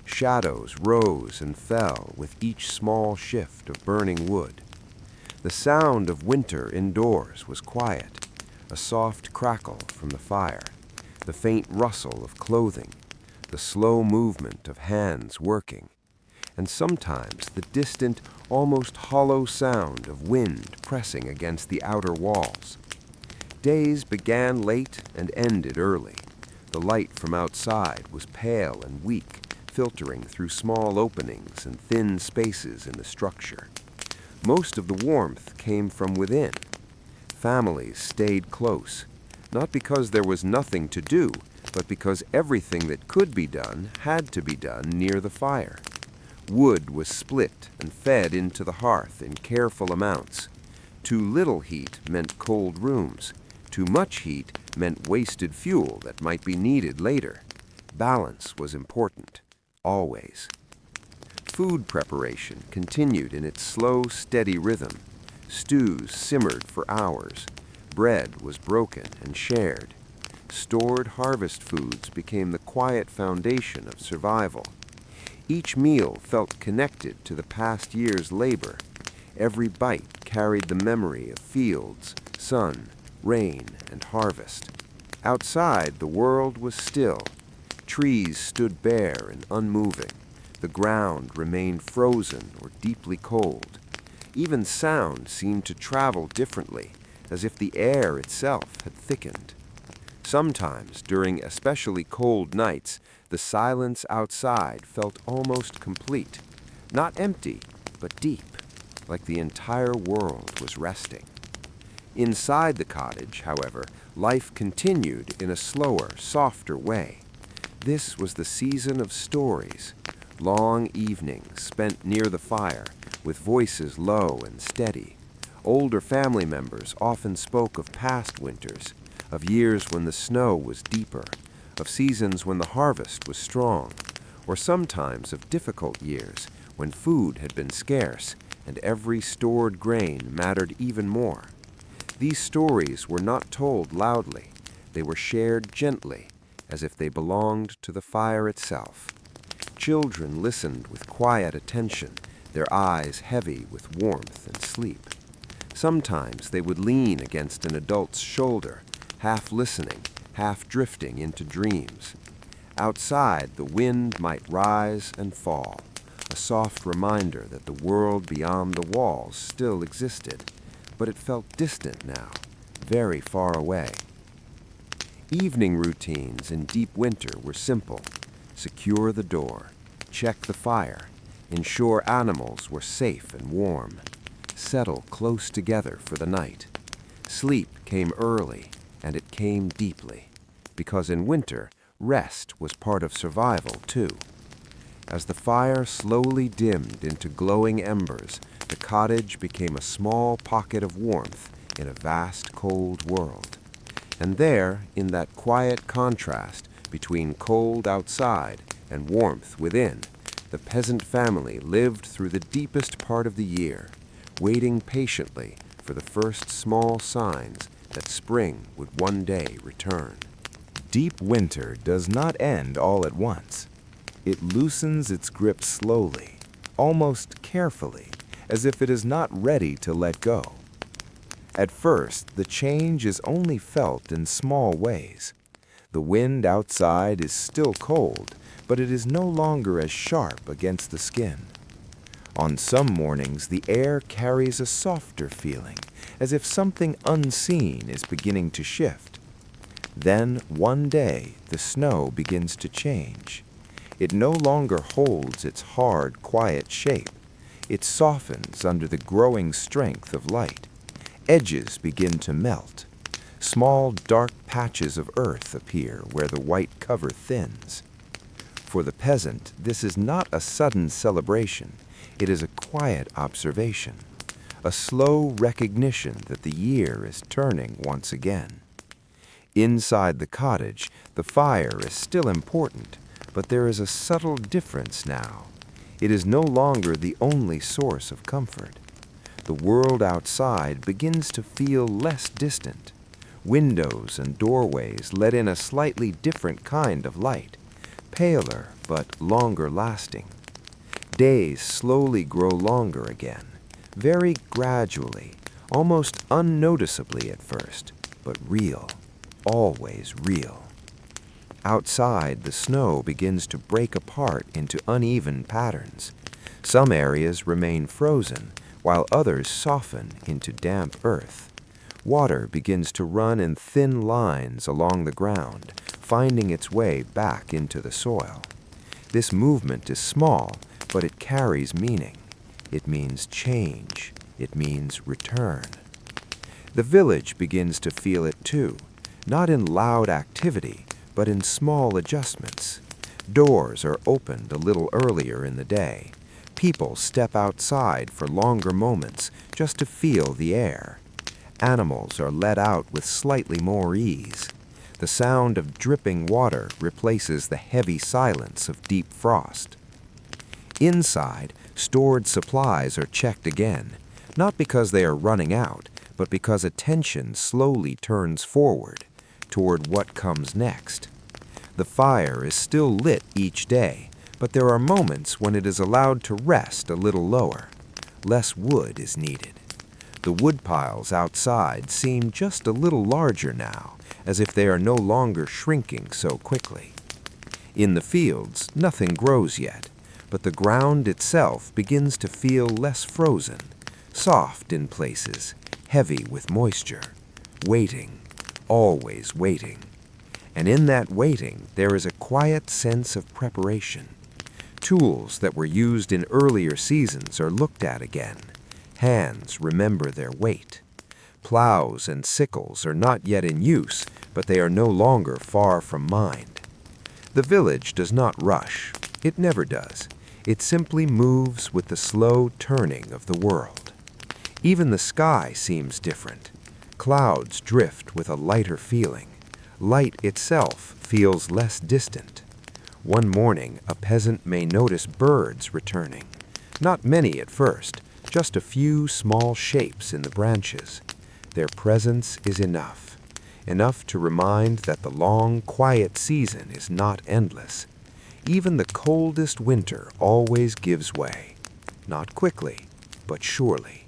Shadows rose and fell with each small shift of burning wood. The sound of winter indoors was quiet, a soft crackle from the fire, the faint rustle of clothing, the slow movement of hands working. and sometimes the distant, almost hollow sound of wind pressing against the outer walls. Days began late and ended early. The light from outside was pale and weak, filtering through small openings and thin spaces in the structure. Most of the warmth came from within. Families stayed close, not because there was nothing to do, but because everything that could be done had to be done near the fire. Wood was split and fed into the hearth in careful amounts. Too little heat meant cold rooms. Too much heat meant wasted fuel that might be needed later. Balance was important, always. Food preparation continued in its slow, steady rhythm. Stews simmered for hours. Bread was broken and shared. Stored harvest foods became the quiet foundation of survival. Each meal felt connected to the past year's labor. Every bite carried the memory of fields, sun, rain, and harvest. Outside, the world was still. Trees stood bare and unmoving. The ground remained frozen or deeply cold. Even sound seemed to travel differently, as if the air itself had thickened. Sometimes, during especially cold nights, the silence outside felt almost complete. Not empty, but deep, like the entire world was resting. Inside the cottage, however, life continued in a slower, softer way. This was the season of stories, long evenings spent near the fire, with voices low and steady. Older family members often spoke of past winters, of years when the snow was deeper, of seasons when the harvest was strong, or sometimes of difficult years when food had been scarce and every stored grain mattered even more. These stories were not told loudly. They were shared gently, as if they belonged to the fire itself. Children listened with quiet attention, their eyes heavy with warmth and sleep. Sometimes they would lean against an adult's shoulder, half listening, half drifting into dreams. Outside, the wind might rise and fall, a soft reminder that the world beyond the walls still existed, but it felt distant now, very far away. Evening routines in deep winter were simple. Secure the door, check the fire, ensure animals were safe and warm, settle close together for the night. Sleep came early, and it came deeply, because in winter, rest was part of survival too. As the fire slowly dimmed into glowing embers, the cottage became a small pocket of warmth in a vast cold world. And there, in that quiet contrast between cold outside and warmth within, the peasant family lived through the deepest part of the year, waiting patiently for the first small signs that spring would one day return. Deep winter does not end all at once. It loosens its grip slowly, almost carefully, as if it is not ready to let go. At first, the change is only felt in small ways. The wind outside is still cold, but it is no longer as sharp against the skin. On some mornings, the air carries a softer feeling, as if something unseen is beginning to shift. Then, one day, the snow begins to change. It no longer holds its hard, quiet shape. It softens under the growing strength of light. Edges begin to melt. Small, dark patches of earth appear where the white cover thins. For the peasant, this is not a sudden celebration. It is a quiet observation, a slow recognition that the year is turning once again. Inside the cottage, the fire is still important, but there is a subtle difference now. It is no longer the only source of comfort. The world outside begins to feel less distant. Windows and doorways let in a slightly different kind of light, paler but longer lasting. Days slowly grow longer again, very gradually, almost unnoticeably at first, but real, always real. Outside, the snow begins to break apart into uneven patterns. Some areas remain frozen, while others soften into damp earth. Water begins to run in thin lines along the ground, finding its way back into the soil. This movement is small, but it carries meaning. It means change. It means return. The village begins to feel it too, not in loud activity, but in small adjustments. Doors are opened a little earlier in the day. People step outside for longer moments just to feel the air. Animals are let out with slightly more ease. The sound of dripping water replaces the heavy silence of deep frost. Inside, stored supplies are checked again, not because they are running out, but because attention slowly turns forward, toward what comes next. The fire is still lit each day, but there are moments when it is allowed to rest a little lower. Less wood is needed. The wood piles outside seem just a little larger now, as if they are no longer shrinking so quickly. In the fields, nothing grows yet, but the ground itself begins to feel less frozen, soft in places, heavy with moisture, waiting, always waiting. And in that waiting, there is a quiet sense of preparation. Tools that were used in earlier seasons are looked at again. Hands remember their weight. Plows and sickles are not yet in use, but they are no longer far from mind. The village does not rush. It never does. It simply moves with the slow turning of the world. Even the sky seems different. Clouds drift with a lighter feeling. Light itself feels less distant. One morning, a peasant may notice birds returning. Not many at first, just a few small shapes in the branches. Their presence is enough to remind that the long, quiet season is not endless. Even the coldest winter always gives way, not quickly, but surely.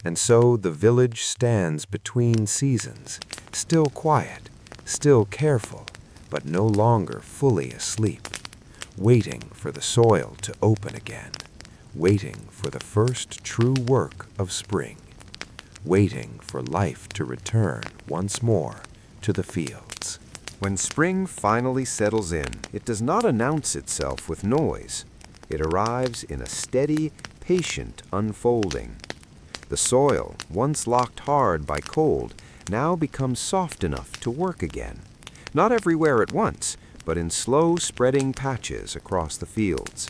And so the village stands between seasons, still quiet, still careful, but no longer fully asleep, waiting for the soil to open again, waiting for the first true work of spring, waiting for life to return once more to the fields. When spring finally settles in, it does not announce itself with noise. It arrives in a steady, patient unfolding. The soil, once locked hard by cold, now becomes soft enough to work again. Not everywhere at once, but in slow spreading patches across the fields.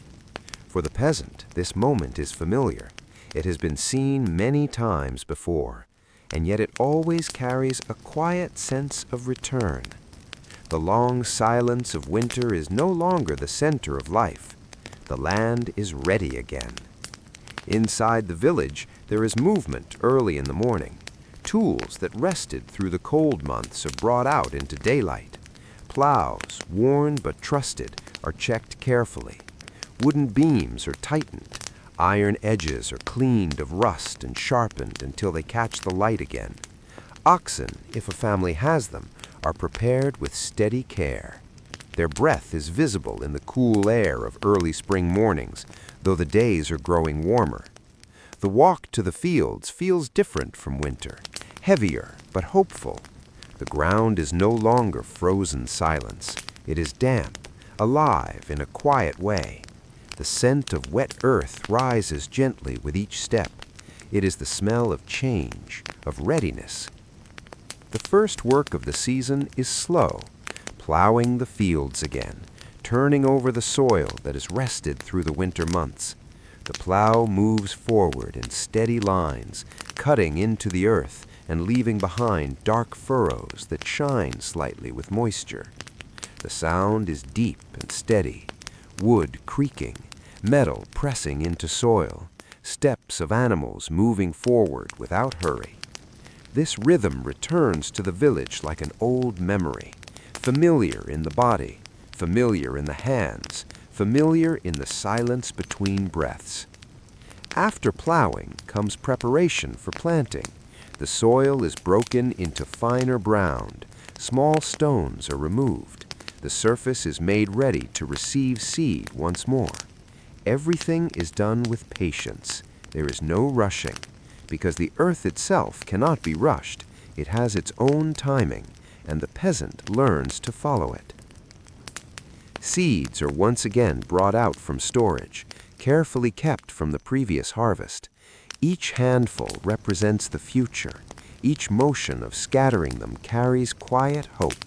For the peasant, this moment is familiar. It has been seen many times before, and yet it always carries a quiet sense of return. The long silence of winter is no longer the center of life. The land is ready again. Inside the village, there is movement early in the morning. Tools that rested through the cold months are brought out into daylight. Plows, worn but trusted, are checked carefully. Wooden beams are tightened. Iron edges are cleaned of rust and sharpened until they catch the light again. Oxen, if a family has them, are prepared with steady care. Their breath is visible in the cool air of early spring mornings, though the days are growing warmer. The walk to the fields feels different from winter, heavier but hopeful. The ground is no longer frozen silence. It is damp, alive in a quiet way. The scent of wet earth rises gently with each step. It is the smell of change, of readiness. The first work of the season is slow, plowing the fields again, turning over the soil that has rested through the winter months. The plow moves forward in steady lines, cutting into the earth and leaving behind dark furrows that shine slightly with moisture. The sound is deep and steady, wood creaking, metal pressing into soil, steps of animals moving forward without hurry. This rhythm returns to the village like an old memory, familiar in the body, familiar in the hands, familiar in the silence between breaths. After plowing comes preparation for planting. The soil is broken into finer ground. Small stones are removed. The surface is made ready to receive seed once more. everything is done with patience. There is no rushing, because the earth itself cannot be rushed. It has its own timing, and the peasant learns to follow it. Seeds are once again brought out from storage, carefully kept from the previous harvest. Each handful represents the future. Each motion of scattering them carries quiet hope.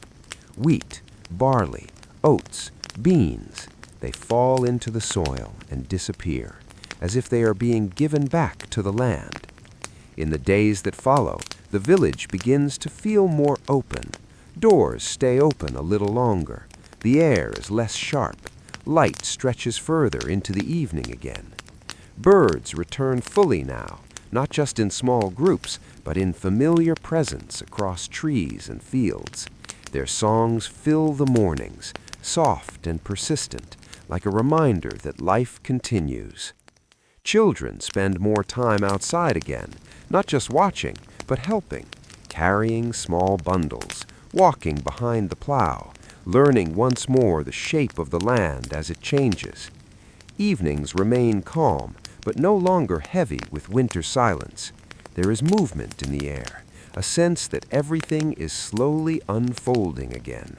Wheat, barley, oats, beans, they fall into the soil and disappear, as if they are being given back to the land. In the days that follow, the village begins to feel more open. Doors stay open a little longer. The air is less sharp. Light stretches further into the evening again. Birds return fully now, not just in small groups, but in familiar presence across trees and fields. Their songs fill the mornings, soft and persistent, like a reminder that life continues. Children spend more time outside again, not just watching, but helping, carrying small bundles, walking behind the plow, learning once more the shape of the land as it changes. Evenings remain calm, but no longer heavy with winter silence. There is movement in the air, a sense that everything is slowly unfolding again.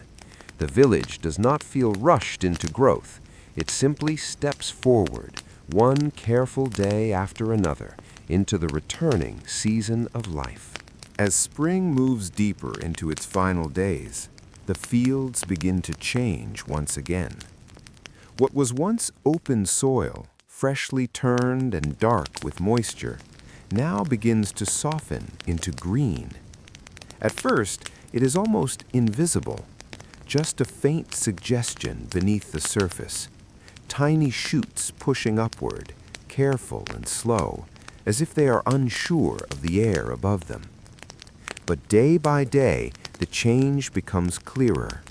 The village does not feel rushed into growth. It simply steps forward, one careful day after another, into the returning season of life. As spring moves deeper into its final days, the fields begin to change once again. What was once open soil, freshly turned and dark with moisture, now begins to soften into green. At first, it is almost invisible, just a faint suggestion beneath the surface, tiny shoots pushing upward, careful and slow, as if they are unsure of the air above them. But day by day, the change becomes clearer.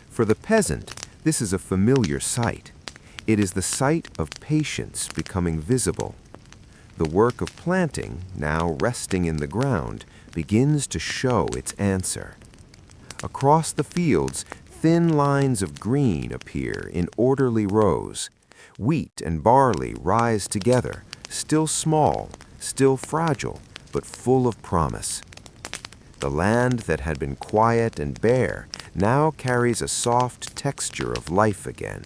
For the peasant, this is a familiar sight. It is the sight of patience becoming visible. The work of planting, now resting in the ground, begins to show its answer. Across the fields, thin lines of green appear in orderly rows. Wheat and barley rise together, still small, still fragile, but full of promise. The land that had been quiet and bare now carries a soft texture of life again.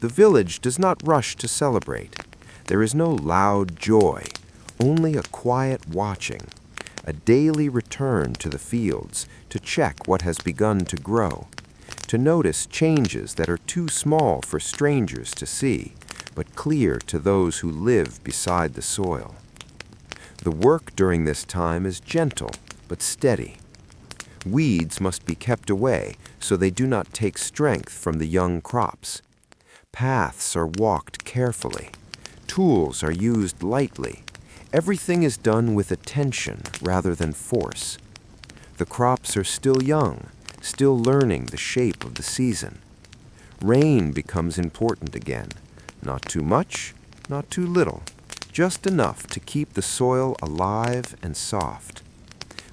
The village does not rush to celebrate. There is no loud joy, only a quiet watching, a daily return to the fields to check what has begun to grow, to notice changes that are too small for strangers to see, but clear to those who live beside the soil. The work during this time is gentle but steady. Weeds must be kept away so they do not take strength from the young crops. Paths are walked carefully. Tools are used lightly. Everything is done with attention rather than force. The crops are still young, still learning the shape of the season. Rain becomes important again. Not too much, not too little, just enough to keep the soil alive and soft.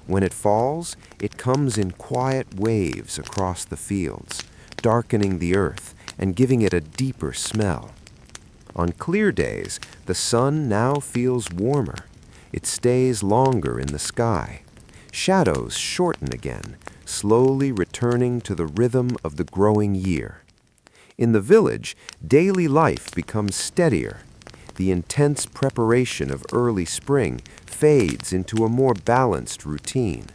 When it falls, it comes in quiet waves across the fields, darkening the earth and giving it a deeper smell. On clear days, the sun now feels warmer. It stays longer in the sky. Shadows shorten again, slowly returning to the rhythm of the growing year. In the village, daily life becomes steadier. The intense preparation of early spring fades into a more balanced routine.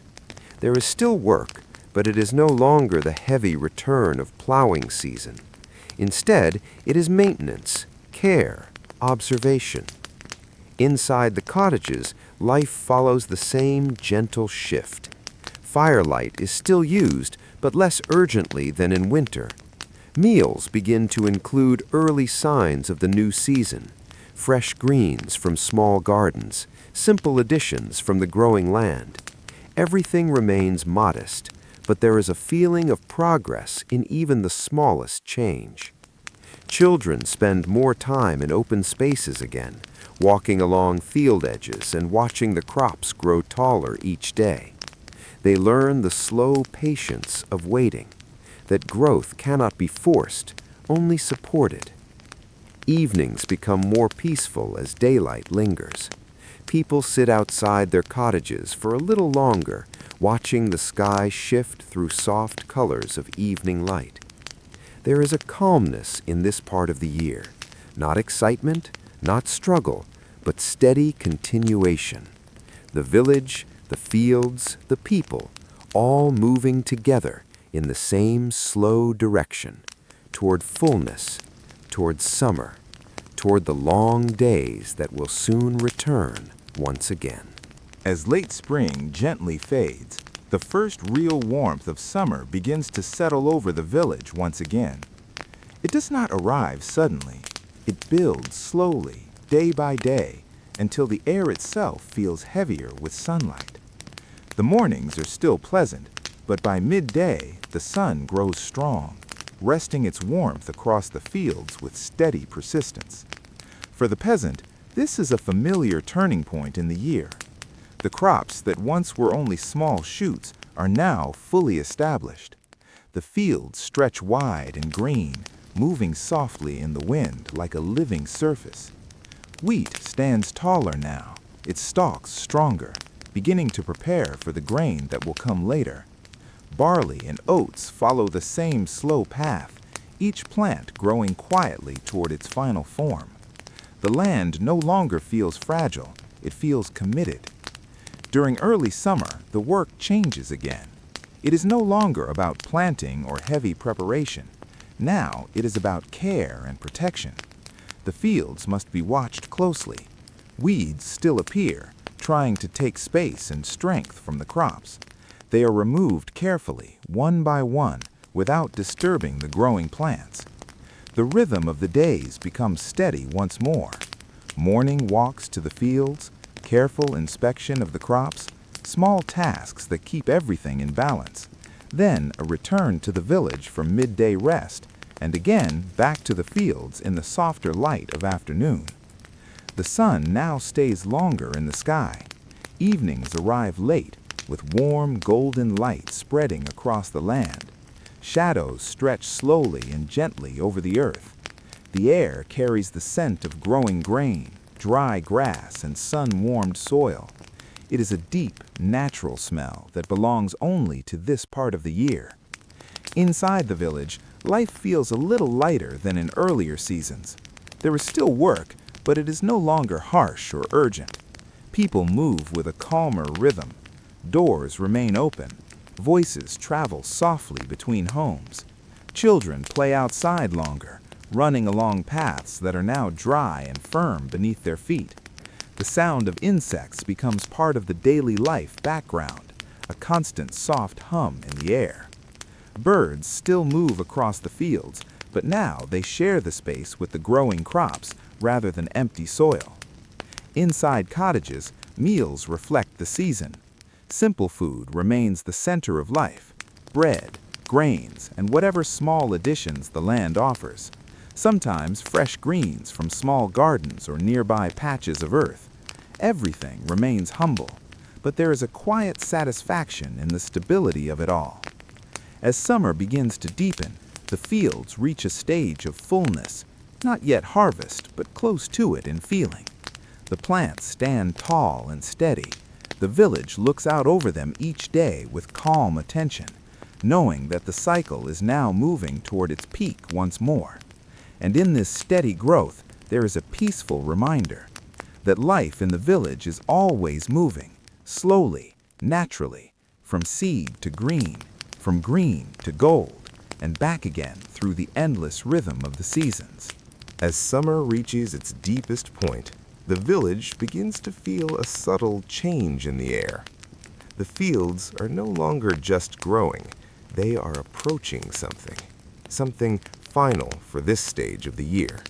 There is still work, but it is no longer the heavy return of plowing season. Instead, it is maintenance, care, observation. Inside the cottages, life follows the same gentle shift. Firelight is still used, but less urgently than in winter. Meals begin to include early signs of the new season, fresh greens from small gardens, simple additions from the growing land. Everything remains modest, but there is a feeling of progress in even the smallest change. Children spend more time in open spaces again, walking along field edges and watching the crops grow taller each day. They learn the slow patience of waiting, that growth cannot be forced, only supported. Evenings become more peaceful as daylight lingers. People sit outside their cottages for a little longer, watching the sky shift through soft colors of evening light. There is a calmness in this part of the year, not excitement, not struggle, but steady continuation. The village, the fields, the people, all moving together in the same slow direction, toward fullness, toward summer, toward the long days that will soon return once again. As late spring gently fades, the first real warmth of summer begins to settle over the village once again. It does not arrive suddenly. It builds slowly, day by day, until the air itself feels heavier with sunlight. The mornings are still pleasant, but by midday the sun grows strong, resting its warmth across the fields with steady persistence. For the peasant, this is a familiar turning point in the year. The crops that once were only small shoots are now fully established. The fields stretch wide and green, moving softly in the wind like a living surface. Wheat stands taller now, its stalks stronger, beginning to prepare for the grain that will come later. Barley and oats follow the same slow path, each plant growing quietly toward its final form. The land no longer feels fragile, it feels committed. During early summer, the work changes again. It is no longer about planting or heavy preparation. Now it is about care and protection. The fields must be watched closely. Weeds still appear, trying to take space and strength from the crops. They are removed carefully, one by one, without disturbing the growing plants. The rhythm of the days becomes steady once more. Morning walks to the fields, careful inspection of the crops, small tasks that keep everything in balance. Then a return to the village for midday rest, and again back to the fields in the softer light of afternoon. The sun now stays longer in the sky. Evenings arrive late, with warm golden light spreading across the land. Shadows stretch slowly and gently over the earth. The air carries the scent of growing grain, dry grass, and sun-warmed soil. It is a deep, natural smell that belongs only to this part of the year. Inside the village, life feels a little lighter than in earlier seasons. There is still work, but it is no longer harsh or urgent. People move with a calmer rhythm. Doors remain open. Voices travel softly between homes. Children play outside longer, running along paths that are now dry and firm beneath their feet. The sound of insects becomes part of the daily life background, a constant soft hum in the air. Birds still move across the fields, but now they share the space with the growing crops rather than empty soil. Inside cottages, meals reflect the season. Simple food remains the center of life: bread, grains, and whatever small additions the land offers. Sometimes fresh greens from small gardens or nearby patches of earth. Everything remains humble, but there is a quiet satisfaction in the stability of it all. As summer begins to deepen, the fields reach a stage of fullness, not yet harvest, but close to it in feeling. The plants stand tall and steady. The village looks out over them each day with calm attention, knowing that the cycle is now moving toward its peak once more. And in this steady growth, there is a peaceful reminder that life in the village is always moving, slowly, naturally, from seed to green, from green to gold, and back again through the endless rhythm of the seasons. As summer reaches its deepest point, the village begins to feel a subtle change in the air. The fields are no longer just growing, they are approaching something final for this stage of the year.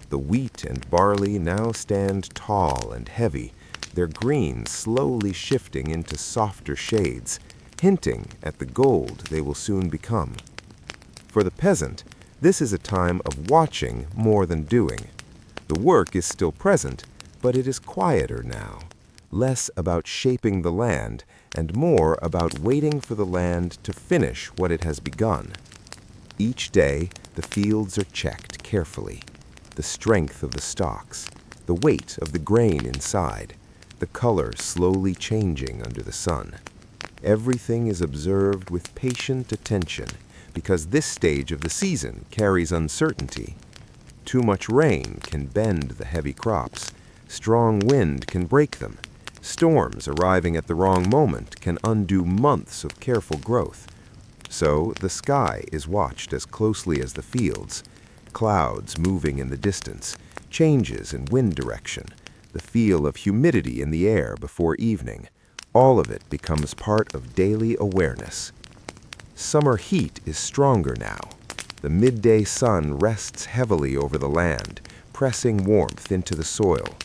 The wheat and barley now stand tall and heavy, their green slowly shifting into softer shades, hinting at the gold they will soon become. For the peasant, this is a time of watching more than doing. The work is still present, but it is quieter now, less about shaping the land and more about waiting for the land to finish what it has begun. Each day, the fields are checked carefully. the strength of the stalks, the weight of the grain inside, the color slowly changing under the sun. Everything is observed with patient attention because this stage of the season carries uncertainty. Too much rain can bend the heavy crops. Strong wind can break them. Storms arriving at the wrong moment can undo months of careful growth. So the sky is watched as closely as the fields. Clouds moving in the distance, changes in wind direction, the feel of humidity in the air before evening, all of it becomes part of daily awareness. Summer heat is stronger now. The midday sun rests heavily over the land, pressing warmth into the soil.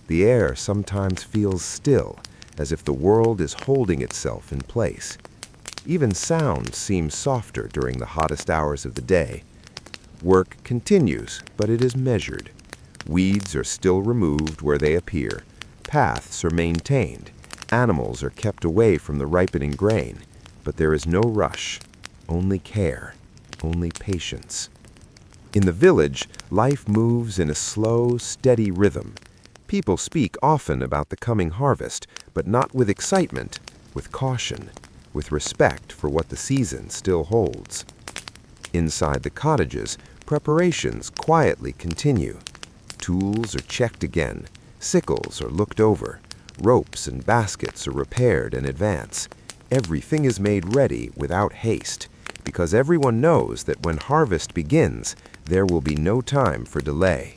The air sometimes feels still, as if the world is holding itself in place. Even sound seems softer during the hottest hours of the day. Work continues, but it is measured. Weeds are still removed where they appear. Paths are maintained. Animals are kept away from the ripening grain. But there is no rush, only care, only patience. In the village, life moves in a slow, steady rhythm. People speak often about the coming harvest, but not with excitement, with caution, with respect for what the season still holds. Inside the cottages, preparations quietly continue. Tools are checked again, sickles are looked over, ropes and baskets are repaired in advance. Everything is made ready without haste, because everyone knows that when harvest begins, there will be no time for delay.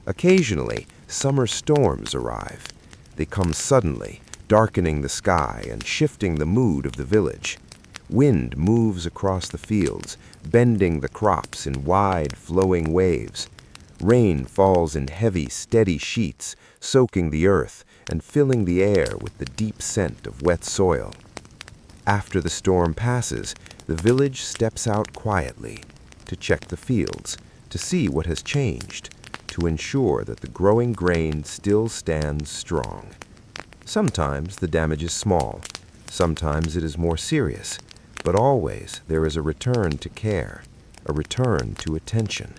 Occasionally, summer storms arrive. They come suddenly, darkening the sky and shifting the mood of the village. Wind moves across the fields, bending the crops in wide, flowing waves. Rain falls in heavy, steady sheets, soaking the earth and filling the air with the deep scent of wet soil. After the storm passes, the village steps out quietly to check the fields, to see what has changed, to ensure that the growing grain still stands strong. Sometimes the damage is small, sometimes it is more serious, but always there is a return to care, a return to attention.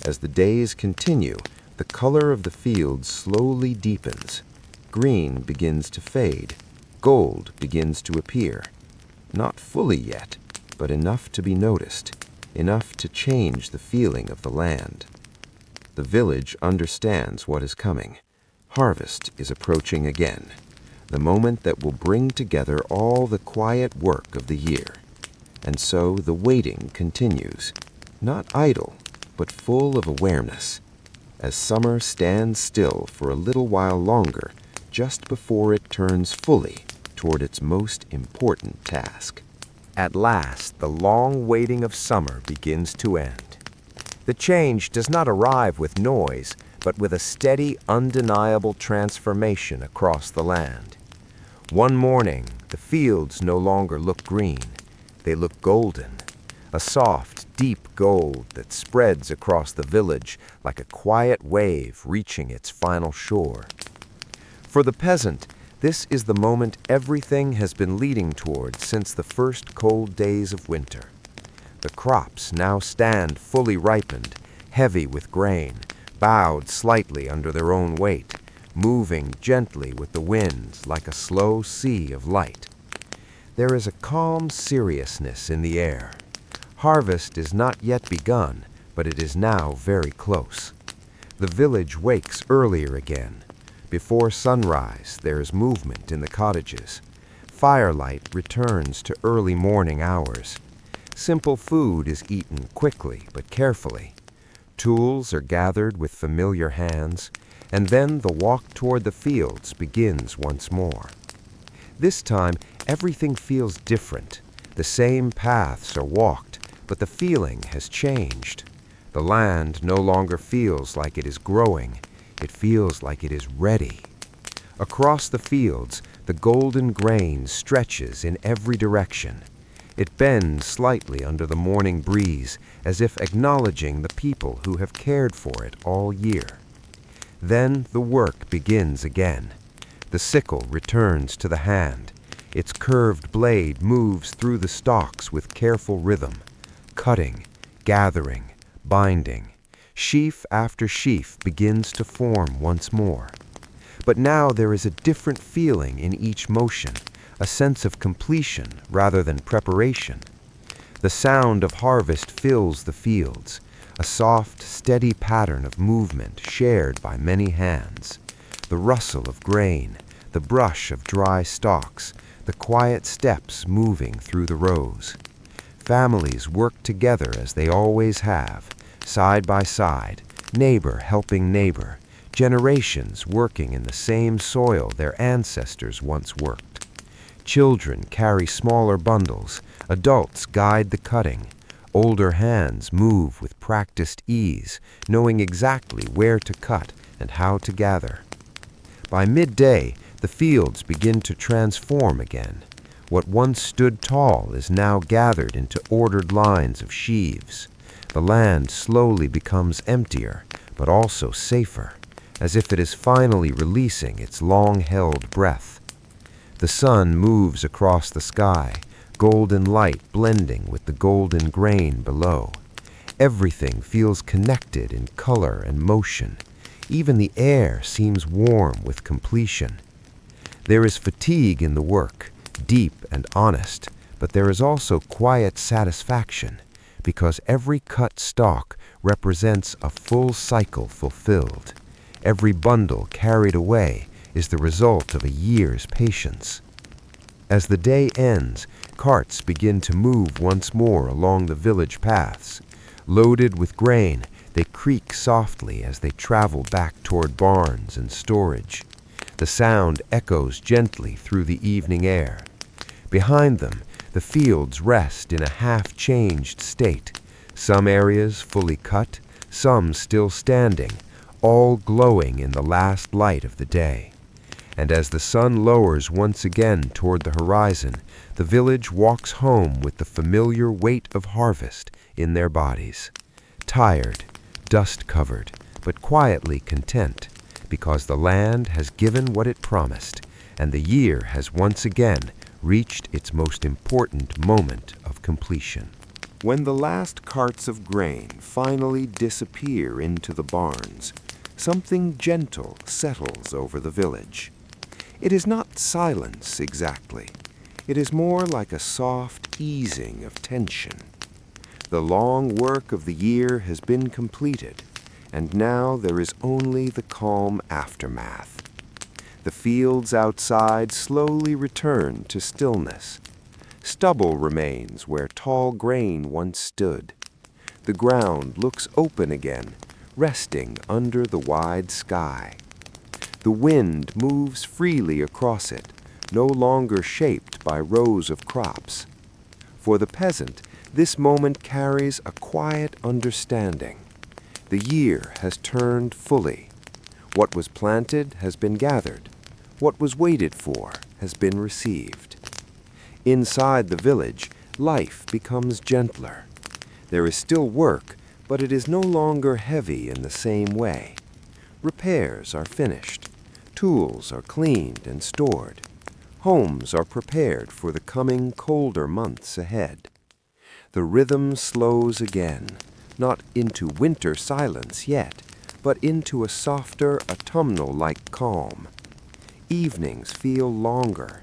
As the days continue, the color of the fields slowly deepens. Green begins to fade. Gold begins to appear. Not fully yet, but enough to be noticed, enough to change the feeling of the land. The village understands what is coming. Harvest is approaching again, the moment that will bring together all the quiet work of the year. And so the waiting continues, not idle, but full of awareness, as summer stands still for a little while longer, just before it turns fully toward its most important task. At last, the long waiting of summer begins to end. The change does not arrive with noise, but with a steady, undeniable transformation across the land. One morning, the fields no longer look green. They look golden, a soft, deep gold that spreads across the village like a quiet wave reaching its final shore. For the peasant, this is the moment everything has been leading toward since the first cold days of winter. The crops now stand fully ripened, heavy with grain, bowed slightly under their own weight, moving gently with the winds like a slow sea of light. There is a calm seriousness in the air. Harvest is not yet begun, but it is now very close. The village wakes earlier again. Before sunrise, there is movement in the cottages. Firelight returns to early morning hours. Simple food is eaten quickly but carefully. Tools are gathered with familiar hands, and then the walk toward the fields begins once more. This time, everything feels different. The same paths are walked, but the feeling has changed. The land no longer feels like it is growing. It feels like it is ready. Across the fields, the golden grain stretches in every direction. It bends slightly under the morning breeze, as if acknowledging the people who have cared for it all year. Then the work begins again. The sickle returns to the hand. Its curved blade moves through the stalks with careful rhythm, cutting, gathering, binding, Sheaf after sheaf begins to form once more. But now there is a different feeling in each motion, a sense of completion rather than preparation. The sound of harvest fills the fields, a soft, steady pattern of movement shared by many hands. The rustle of grain, the brush of dry stalks, the quiet steps moving through the rows. Families work together as they always have, side by side, neighbor helping neighbor, generations working in the same soil their ancestors once worked. Children carry smaller bundles, adults guide the cutting. Older hands move with practiced ease, knowing exactly where to cut and how to gather. By midday, the fields begin to transform again. What once stood tall is now gathered into ordered lines of sheaves. The land slowly becomes emptier, but also safer, as if it is finally releasing its long-held breath. The sun moves across the sky, golden light blending with the golden grain below. Everything feels connected in color and motion. Even the air seems warm with completion. There is fatigue in the work, deep and honest, but there is also quiet satisfaction, because every cut stalk represents a full cycle fulfilled. Every bundle carried away is the result of a year's patience. As the day ends, carts begin to move once more along the village paths. Loaded with grain, they creak softly as they travel back toward barns and storage. The sound echoes gently through the evening air. Behind them, the fields rest in a half-changed state, some areas fully cut, some still standing, all glowing in the last light of the day. And as the sun lowers once again toward the horizon, the village walks home with the familiar weight of harvest in their bodies. Tired, dust-covered, but quietly content, because the land has given what it promised, and the year has once again reached its most important moment of completion. When the last carts of grain finally disappear into the barns, something gentle settles over the village. It is not silence exactly. It is more like a soft easing of tension. The long work of the year has been completed, and now there is only the calm aftermath. The fields outside slowly return to stillness. Stubble remains where tall grain once stood. The ground looks open again, resting under the wide sky. The wind moves freely across it, no longer shaped by rows of crops. For the peasant, this moment carries a quiet understanding. The year has turned fully. What was planted has been gathered. What was waited for has been received. Inside the village, life becomes gentler. There is still work, but it is no longer heavy in the same way. Repairs are finished. Tools are cleaned and stored. Homes are prepared for the coming colder months ahead. The rhythm slows again, not into winter silence yet, but into a softer autumnal-like calm. Evenings feel longer.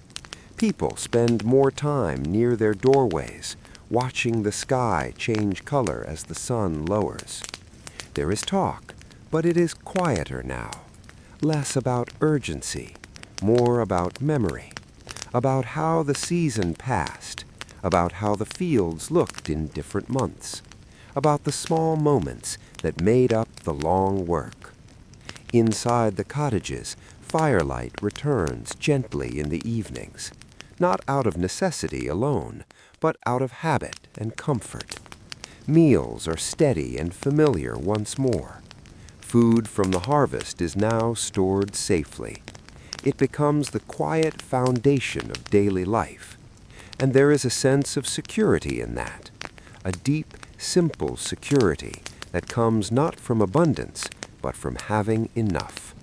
People spend more time near their doorways, watching the sky change color as the sun lowers. There is talk, but it is quieter now. Less about urgency, more about memory, about how the season passed, about how the fields looked in different months, about the small moments that made up the long work. Inside the cottages, firelight returns gently in the evenings, not out of necessity alone, but out of habit and comfort. Meals are steady and familiar once more. Food from the harvest is now stored safely. It becomes the quiet foundation of daily life. And there is a sense of security in that, a deep, simple security that comes not from abundance, but from having enough.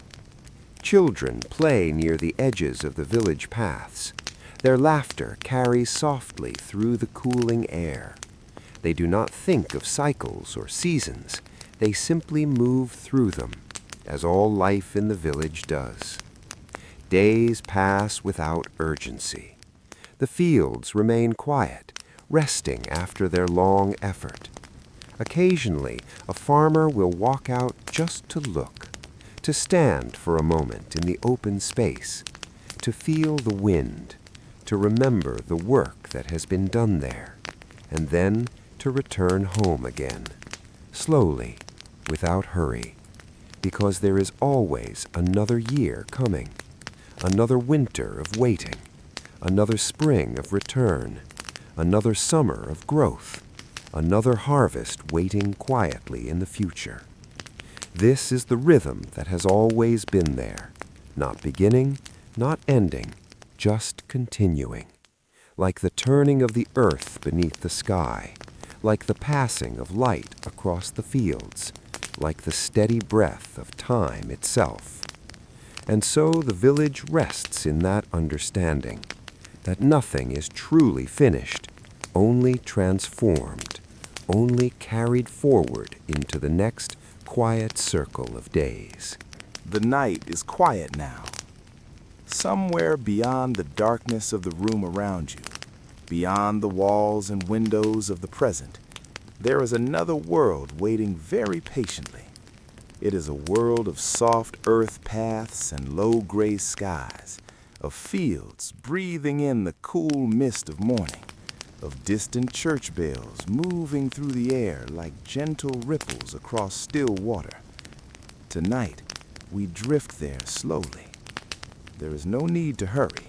Children play near the edges of the village paths. Their laughter carries softly through the cooling air. They do not think of cycles or seasons. They simply move through them, as all life in the village does. Days pass without urgency. The fields remain quiet, resting after their long effort. Occasionally, a farmer will walk out just to look, to stand for a moment in the open space, to feel the wind, to remember the work that has been done there, and then to return home again, slowly, without hurry, because there is always another year coming, another winter of waiting, another spring of return, another summer of growth, another harvest waiting quietly in the future. This is the rhythm that has always been there, not beginning, not ending, just continuing, like the turning of the earth beneath the sky, like the passing of light across the fields, like the steady breath of time itself. And so the village rests in that understanding, that nothing is truly finished, only transformed, only carried forward into the next quiet circle of days. The night is quiet now. Somewhere beyond the darkness of the room around you, beyond the walls and windows of the present, there is another world waiting very patiently. It is a world of soft earth paths and low gray skies, of fields breathing in the cool mist of morning, of distant church bells moving through the air like gentle ripples across still water. Tonight, we drift there slowly. There is no need to hurry.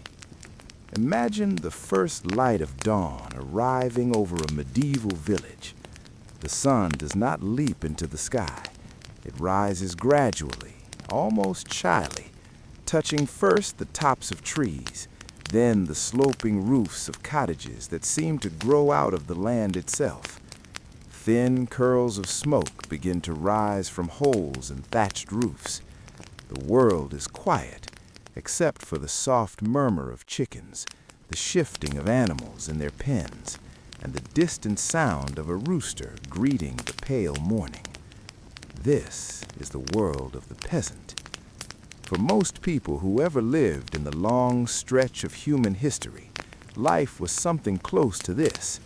Imagine the first light of dawn arriving over a medieval village. The sun does not leap into the sky. It rises gradually, almost shyly, touching first the tops of trees, then the sloping roofs of cottages that seem to grow out of the land itself. Thin curls of smoke begin to rise from holes in thatched roofs. The world is quiet, except for the soft murmur of chickens, the shifting of animals in their pens, and the distant sound of a rooster greeting the pale morning. This is the world of the peasant. For most people who ever lived in the long stretch of human history, life was something close to this.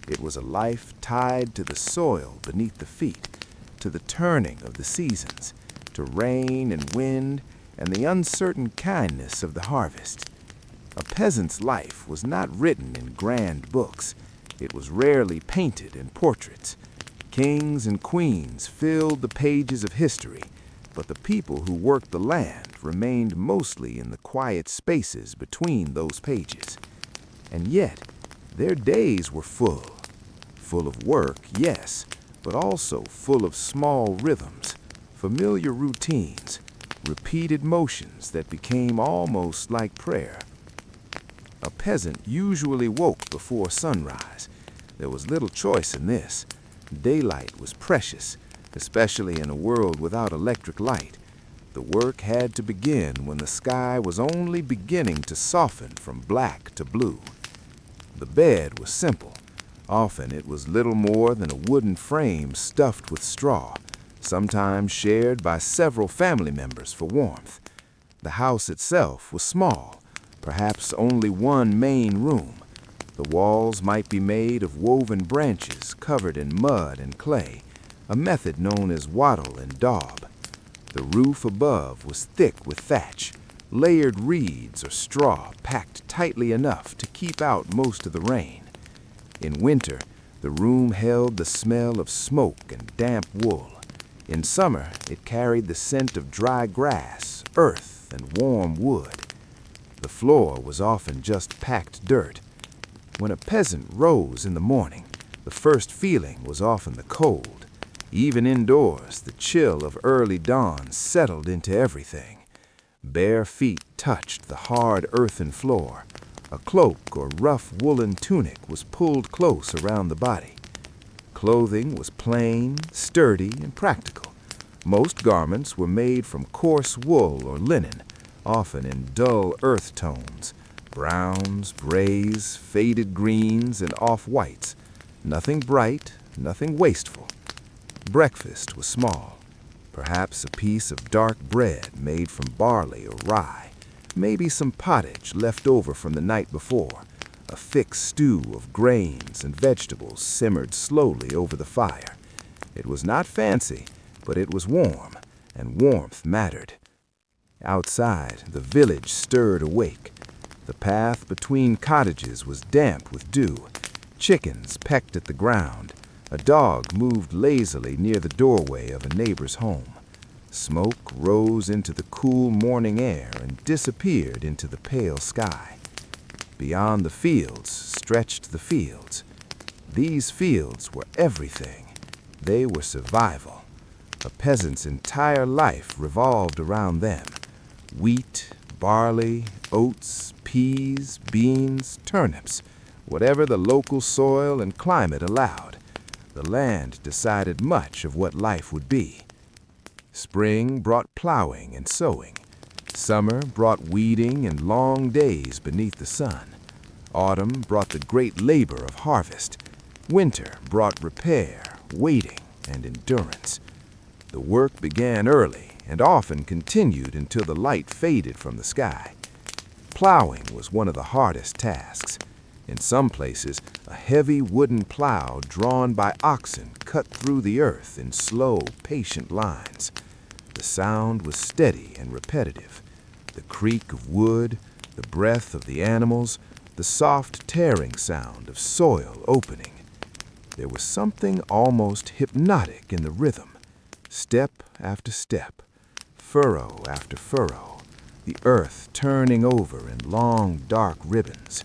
It was a life tied to the soil beneath the feet, to the turning of the seasons, to rain and wind, and the uncertain kindness of the harvest. A peasant's life was not written in grand books. It was rarely painted in portraits. Kings and queens filled the pages of history, but the people who worked the land remained mostly in the quiet spaces between those pages. And yet, their days were full of work, yes, but also full of small rhythms, familiar routines, repeated motions that became almost like prayer. A peasant usually woke before sunrise. There was little choice in this. Daylight was precious, especially in a world without electric light. The work had to begin when the sky was only beginning to soften from black to blue. The bed was simple. Often it was little more than a wooden frame stuffed with straw, sometimes shared by several family members for warmth. The house itself was small, perhaps only one main room. The walls might be made of woven branches covered in mud and clay, a method known as wattle and daub. The roof above was thick with thatch, layered reeds or straw packed tightly enough to keep out most of the rain. In winter, the room held the smell of smoke and damp wool. In summer, it carried the scent of dry grass, earth, and warm wood. The floor was often just packed dirt. When a peasant rose in the morning, the first feeling was often the cold. Even indoors, the chill of early dawn settled into everything. Bare feet touched the hard earthen floor. A cloak or rough woolen tunic was pulled close around the body. Clothing was plain, sturdy, and practical. Most garments were made from coarse wool or linen, often in dull earth tones, browns, grays, faded greens, and off-whites. Nothing bright, nothing wasteful. Breakfast was small. Perhaps a piece of dark bread made from barley or rye, maybe some pottage left over from the night before, a thick stew of grains and vegetables simmered slowly over the fire. It was not fancy, but it was warm, and warmth mattered. Outside, the village stirred awake. The path between cottages was damp with dew. Chickens pecked at the ground. A dog moved lazily near the doorway of a neighbor's home. Smoke rose into the cool morning air and disappeared into the pale sky. Beyond the fields stretched the fields. These fields were everything. They were survival. A peasant's entire life revolved around them. Wheat, barley, oats, peas, beans, turnips, whatever the local soil and climate allowed. The land decided much of what life would be. Spring brought plowing and sowing. Summer brought weeding and long days beneath the sun. Autumn brought the great labor of harvest. Winter brought repair, waiting, and endurance. The work began early and often continued until the light faded from the sky. Plowing was one of the hardest tasks. In some places, a heavy wooden plow drawn by oxen cut through the earth in slow, patient lines. The sound was steady and repetitive. The creak of wood, the breath of the animals, the soft tearing sound of soil opening. There was something almost hypnotic in the rhythm. Step after step, furrow after furrow, the earth turning over in long, dark ribbons.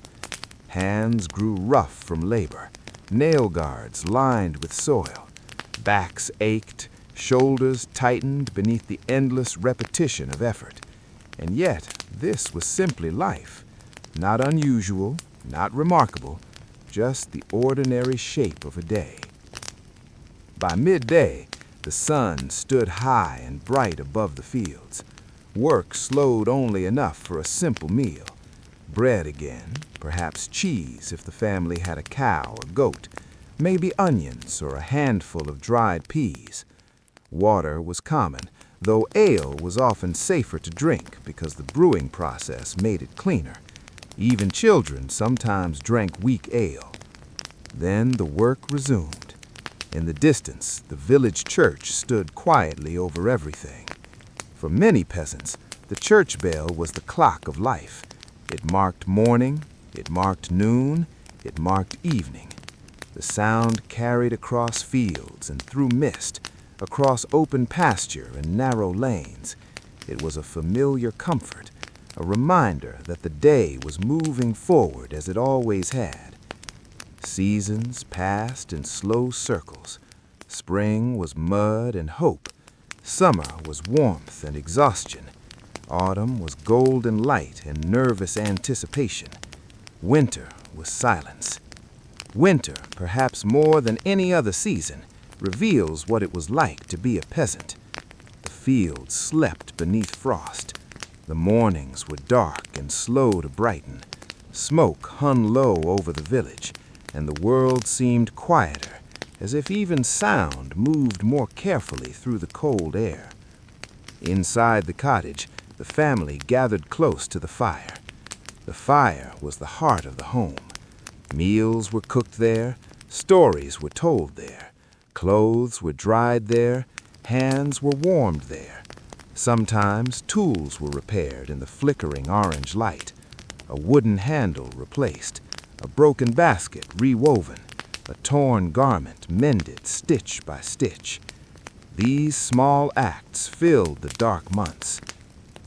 Hands grew rough from labor, nail guards lined with soil. Backs ached, shoulders tightened beneath the endless repetition of effort. And yet, this was simply life. Not unusual, not remarkable, just the ordinary shape of a day. By midday, the sun stood high and bright above the fields. Work slowed only enough for a simple meal. Bread again, perhaps cheese if the family had a cow or goat, maybe onions or a handful of dried peas. Water was common, though ale was often safer to drink because the brewing process made it cleaner. Even children sometimes drank weak ale. Then the work resumed. In the distance, the village church stood quietly over everything. For many peasants, the church bell was the clock of life. It marked morning, it marked noon, it marked evening. The sound carried across fields and through mist, across open pasture and narrow lanes. It was a familiar comfort, a reminder that the day was moving forward as it always had. Seasons passed in slow circles. Spring was mud and hope. Summer was warmth and exhaustion. Autumn was golden light and nervous anticipation. Winter was silence. Winter, perhaps more than any other season, reveals what it was like to be a peasant. The fields slept beneath frost. The mornings were dark and slow to brighten. Smoke hung low over the village, and the world seemed quieter, as if even sound moved more carefully through the cold air. Inside the cottage, the family gathered close to the fire. The fire was the heart of the home. Meals were cooked there, stories were told there, clothes were dried there, hands were warmed there. Sometimes tools were repaired in the flickering orange light, a wooden handle replaced, a broken basket rewoven, a torn garment mended stitch by stitch. These small acts filled the dark months.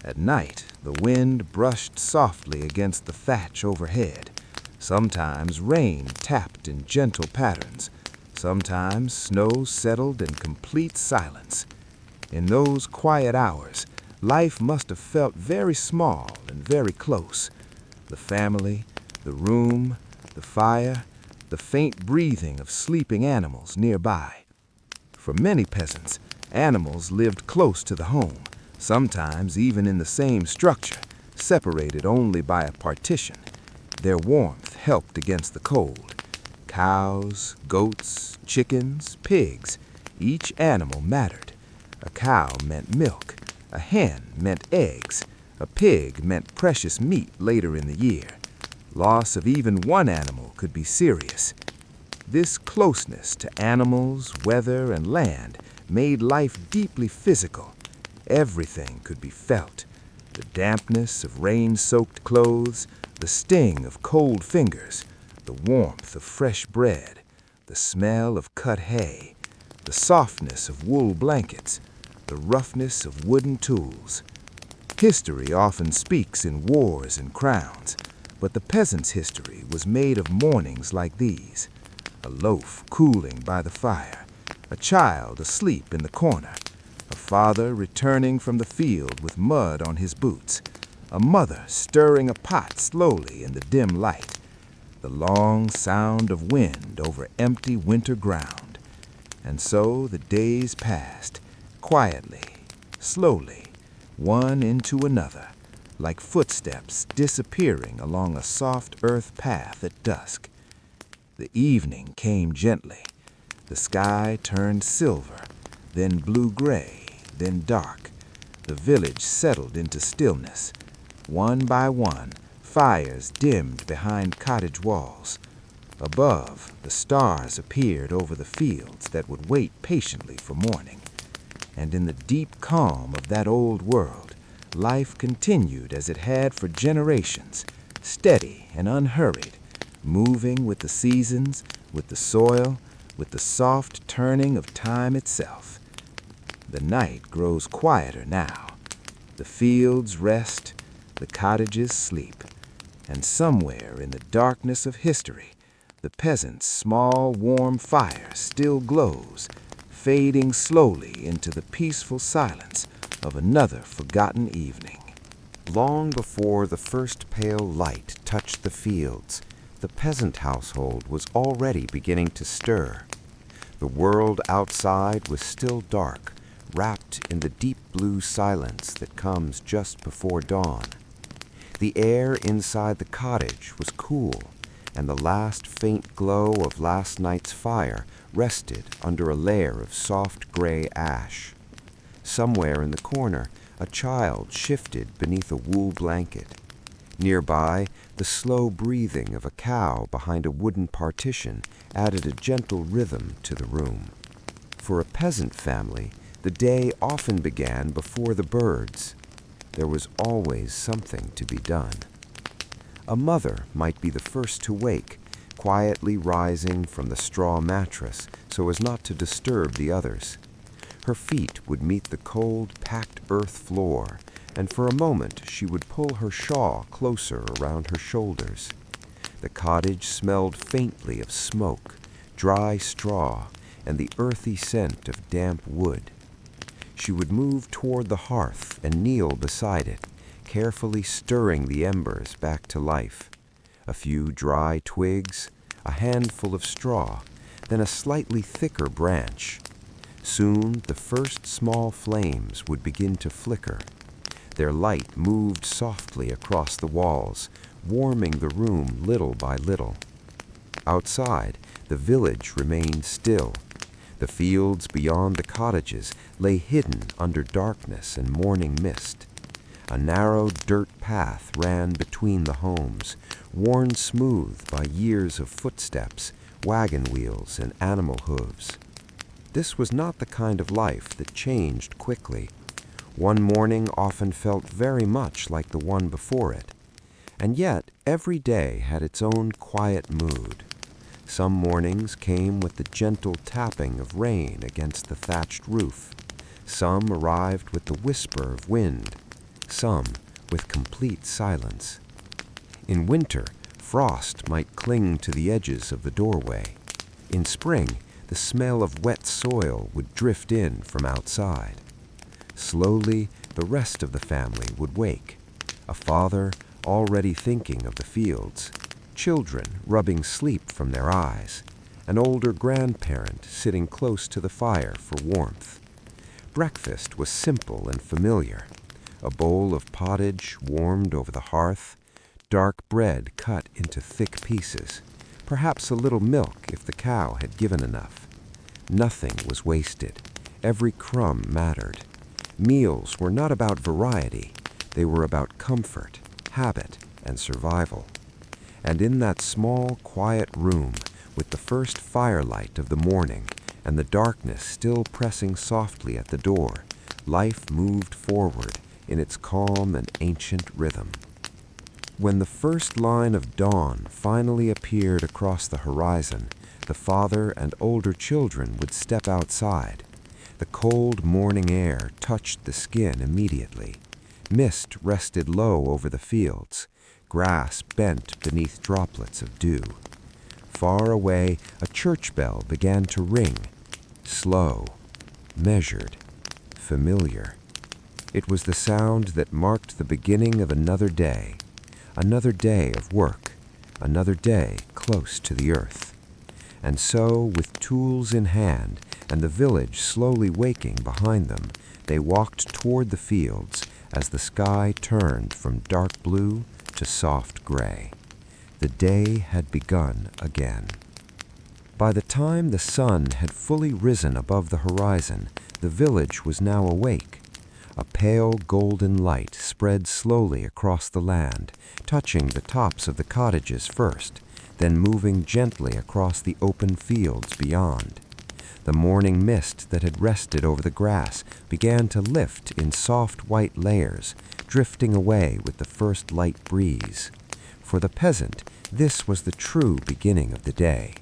At night, the wind brushed softly against the thatch overhead. Sometimes rain tapped in gentle patterns. Sometimes snow settled in complete silence. In those quiet hours, life must have felt very small and very close. The family, the room, the fire, the faint breathing of sleeping animals nearby. For many peasants, animals lived close to the home, sometimes even in the same structure, separated only by a partition. Their warmth helped against the cold. Cows, goats, chickens, pigs, Each animal mattered. A cow meant milk, a hen meant eggs, a pig meant precious meat later in the year. Loss of even one animal could be serious. This closeness to animals, weather, and land made life deeply physical. Everything could be felt. The dampness of rain-soaked clothes, the sting of cold fingers, the warmth of fresh bread, the smell of cut hay, the softness of wool blankets, the roughness of wooden tools. History often speaks in wars and crowns, but the peasant's history was made of mornings like these. A loaf cooling by the fire, a child asleep in the corner, a father returning from the field with mud on his boots, a mother stirring a pot slowly in the dim light, the long sound of wind over empty winter ground. And so the days passed, quietly, slowly, one into another, like footsteps disappearing along a soft earth path at dusk. The evening came gently. The sky turned silver, then blue-gray, then dark. The village settled into stillness. One by one, fires dimmed behind cottage walls. Above, the stars appeared over the fields that would wait patiently for morning. And in the deep calm of that old world, life continued as it had for generations, steady and unhurried, moving with the seasons, with the soil, with the soft turning of time itself. The night grows quieter now. The fields rest, the cottages sleep, and somewhere in the darkness of history, the peasant's small, warm fire still glows, fading slowly into the peaceful silence of another forgotten evening. Long before the first pale light touched the fields, the peasant household was already beginning to stir. The world outside was still dark, wrapped in the deep blue silence that comes just before dawn. The air inside the cottage was cool, and the last faint glow of last night's fire rested under a layer of soft gray ash. Somewhere in the corner, a child shifted beneath a wool blanket. Nearby, the slow breathing of a cow behind a wooden partition added a gentle rhythm to the room. For a peasant family, the day often began before the birds. There was always something to be done. A mother might be the first to wake, quietly rising from the straw mattress so as not to disturb the others. Her feet would meet the cold, packed earth floor, and for a moment she would pull her shawl closer around her shoulders. The cottage smelled faintly of smoke, dry straw, and the earthy scent of damp wood. She would move toward the hearth and kneel beside it, carefully stirring the embers back to life. A few dry twigs, a handful of straw, then a slightly thicker branch. Soon the first small flames would begin to flicker. Their light moved softly across the walls, warming the room little by little. Outside, the village remained still. The fields beyond the cottages lay hidden under darkness and morning mist. A narrow dirt path ran between the homes, worn smooth by years of footsteps, wagon wheels, and animal hooves. This was not the kind of life that changed quickly. One morning often felt very much like the one before it, and yet every day had its own quiet mood. Some mornings came with the gentle tapping of rain against the thatched roof. Some arrived with the whisper of wind, some with complete silence. In winter, frost might cling to the edges of the doorway. In spring, the smell of wet soil would drift in from outside. Slowly, the rest of the family would wake. A father already thinking of the fields, children rubbing sleep from their eyes, an older grandparent sitting close to the fire for warmth. Breakfast was simple and familiar. A bowl of pottage warmed over the hearth, dark bread cut into thick pieces, perhaps a little milk if the cow had given enough. Nothing was wasted. Every crumb mattered. Meals were not about variety. They were about comfort, habit, and survival. And in that small, quiet room, with the first firelight of the morning and the darkness still pressing softly at the door, life moved forward in its calm and ancient rhythm. When the first line of dawn finally appeared across the horizon, the father and older children would step outside. The cold morning air touched the skin immediately. Mist rested low over the fields. Grass bent beneath droplets of dew. Far away, a church bell began to ring. Slow, measured, familiar. It was the sound that marked the beginning of another day of work, another day close to the earth. And so, with tools in hand and the village slowly waking behind them, they walked toward the fields as the sky turned from dark blue to soft gray. The day had begun again. By the time the sun had fully risen above the horizon, the village was now awake. A pale golden light spread slowly across the land, touching the tops of the cottages first, then moving gently across the open fields beyond. The morning mist that had rested over the grass began to lift in soft white layers, drifting away with the first light breeze. For the peasant, this was the true beginning of the day.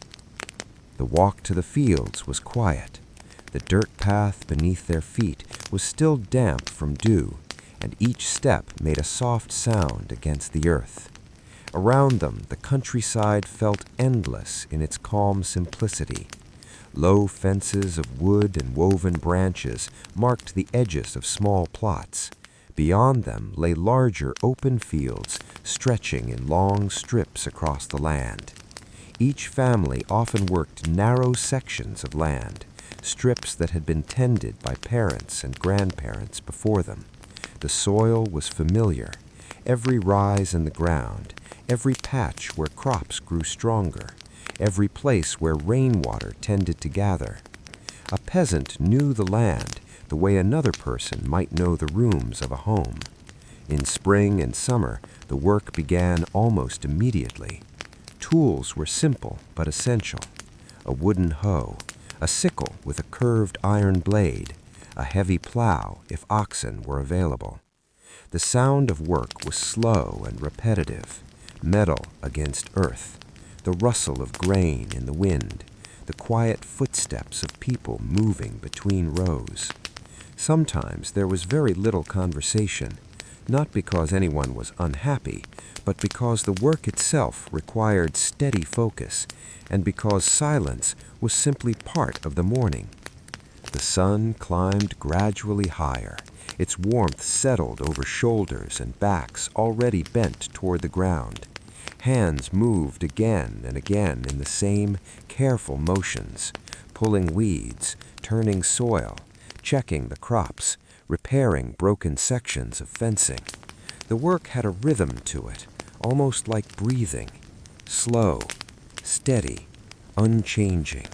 The walk to the fields was quiet. The dirt path beneath their feet was still damp from dew, and each step made a soft sound against the earth. Around them, the countryside felt endless in its calm simplicity. Low fences of wood and woven branches marked the edges of small plots. Beyond them lay larger open fields stretching in long strips across the land. Each family often worked narrow sections of land, strips that had been tended by parents and grandparents before them. The soil was familiar. Every rise in the ground, every patch where crops grew stronger, every place where rainwater tended to gather. A peasant knew the land the way another person might know the rooms of a home. In spring and summer, the work began almost immediately. Tools were simple but essential. A wooden hoe, a sickle with a curved iron blade, a heavy plow if oxen were available. The sound of work was slow and repetitive, metal against earth, the rustle of grain in the wind, the quiet footsteps of people moving between rows. Sometimes there was very little conversation, not because anyone was unhappy, but because the work itself required steady focus, and because silence was simply part of the morning. The sun climbed gradually higher. Its warmth settled over shoulders and backs already bent toward the ground. Hands moved again and again in the same careful motions, pulling weeds, turning soil, checking the crops, repairing broken sections of fencing. The work had a rhythm to it, almost like breathing, slow, steady, unchanging.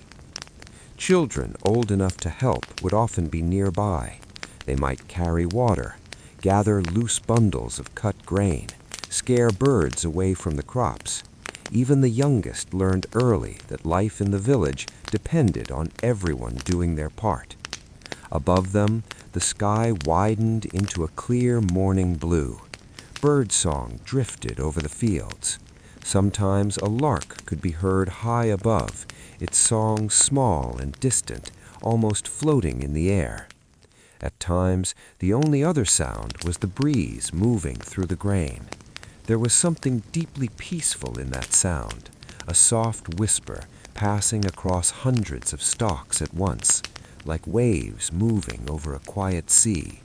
Children old enough to help would often be nearby. They might carry water, gather loose bundles of cut grain, scare birds away from the crops. Even the youngest learned early that life in the village depended on everyone doing their part. Above them, the sky widened into a clear morning blue. Birdsong drifted over the fields. Sometimes a lark could be heard high above, its song small and distant, almost floating in the air. At times, the only other sound was the breeze moving through the grain. There was something deeply peaceful in that sound, a soft whisper passing across hundreds of stalks at once, like waves moving over a quiet sea.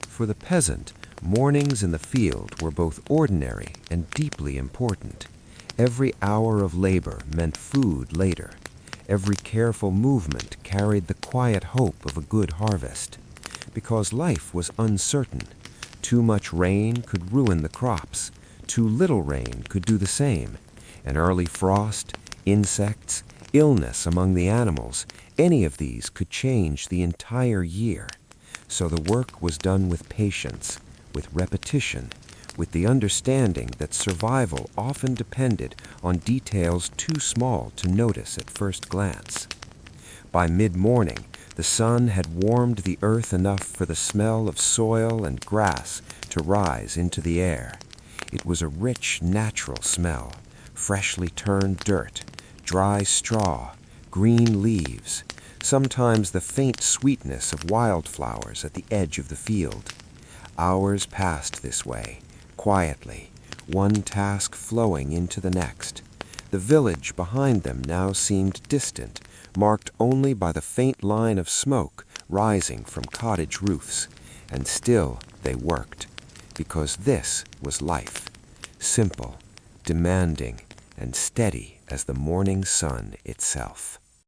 For the peasant, mornings in the field were both ordinary and deeply important. Every hour of labor meant food later. Every careful movement carried the quiet hope of a good harvest. Because life was uncertain. Too much rain could ruin the crops. Too little rain could do the same. An early frost, insects, illness among the animals, any of these could change the entire year. So the work was done with patience, with repetition, with the understanding that survival often depended on details too small to notice at first glance. By mid-morning, the sun had warmed the earth enough for the smell of soil and grass to rise into the air. It was a rich, natural smell, freshly turned dirt, dry straw, green leaves, sometimes the faint sweetness of wildflowers at the edge of the field. Hours passed this way, quietly, one task flowing into the next. The village behind them now seemed distant, marked only by the faint line of smoke rising from cottage roofs. And still they worked, because this was life, simple, demanding, and steady as the morning sun itself.